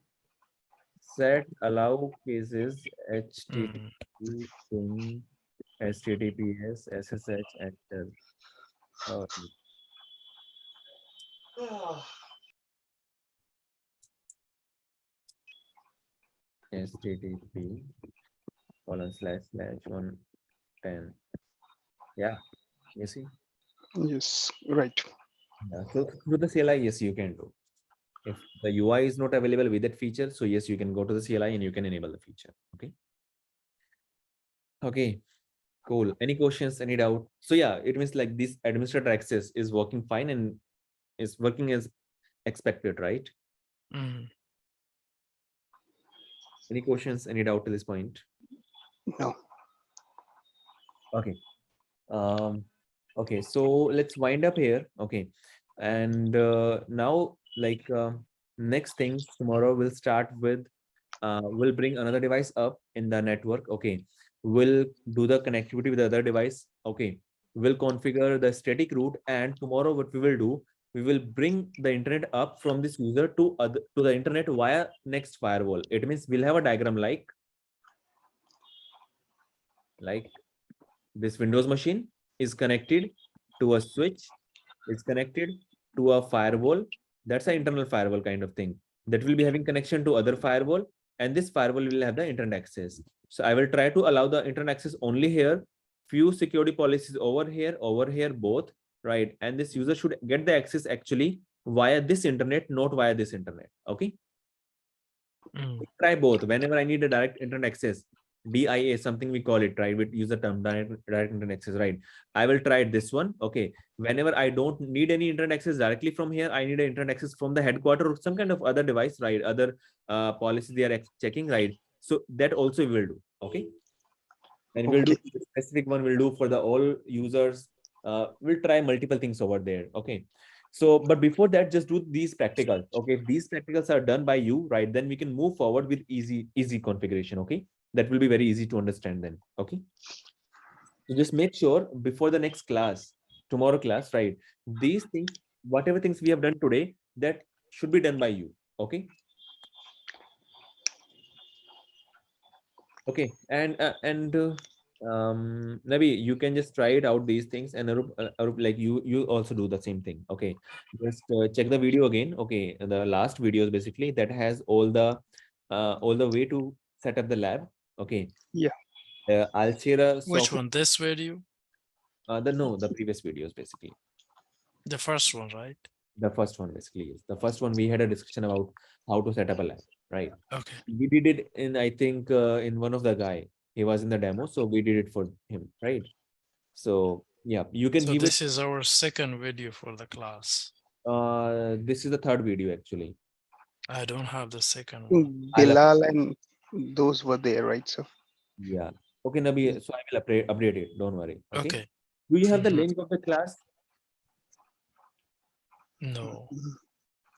set allow cases HTTP ping HTTPS SSH enter. Oh, HTTP ://110. Yeah, you see. yes, right. Yeah. So through the CLI, yes, you can do. If the UI is not available with that feature, so yes, you can go to the CLI and you can enable the feature. Okay. Okay. Cool. Any questions? Any doubt? So yeah, it means like this administrator access is working fine and is working as expected, right? Any questions? Any doubt to this point? No. Okay. Okay. So let's wind up here. Okay. And now, like next things tomorrow, we'll start with we'll bring another device up in the network. Okay. We'll do the connectivity with the other device. Okay. We'll configure the static route, and tomorrow what we will do, we will bring the internet up from this user to the internet via next firewall. It means we'll have a diagram like this Windows machine is connected to a switch, is connected to a firewall. That's an internal firewall kind of thing that will be having connection to other firewall, and this firewall will have the internet access. So I will try to allow the internet access only here, few security policies over here, both, right? And this user should get the access actually via this internet, not via this internet. Okay. Try both. Whenever I need a direct internet access, DIA, something we call it, right? We use the term direct internet access, right? I will try this one. Okay. Whenever I don't need any internet access directly from here, I need an internet access from the headquarter or some kind of other device, right? Other policy they are checking, right? So that also we will do. Okay. And we'll do Okay. the specific one, we'll do for the all users. We'll try multiple things over there. Okay. So, but before that, just do these practicals. Okay. If these practicals are done by you, right, then we can move forward with easy configuration. Okay. That will be very easy to understand then. Okay. So just make sure before the next class, tomorrow class, right, these things, whatever things we have done today, that should be done by you. Okay. Okay. Nabi, you can just try it out these things, and Arup, like you also do the same thing. Okay. Just check the video again. Okay. The last videos basically that has all the way to set up the lab. Okay. Yeah. I'll share a Which software. one? This video? The previous videos basically. The first one, right? The first one basically is the first one we had a discussion about how to set up a lab, right? Okay. We did it in, I think, in one of the guy. He was in the demo, so we did it for him, right? So yeah, you can So give it. this is our second video for the class. This is the third video actually. I don't have the second one. Bilal and those were there, right? So Yeah. Okay, Nabi. So I will update it. Don't worry. Okay. Okay. Do you have the Mhm. link of the class? No.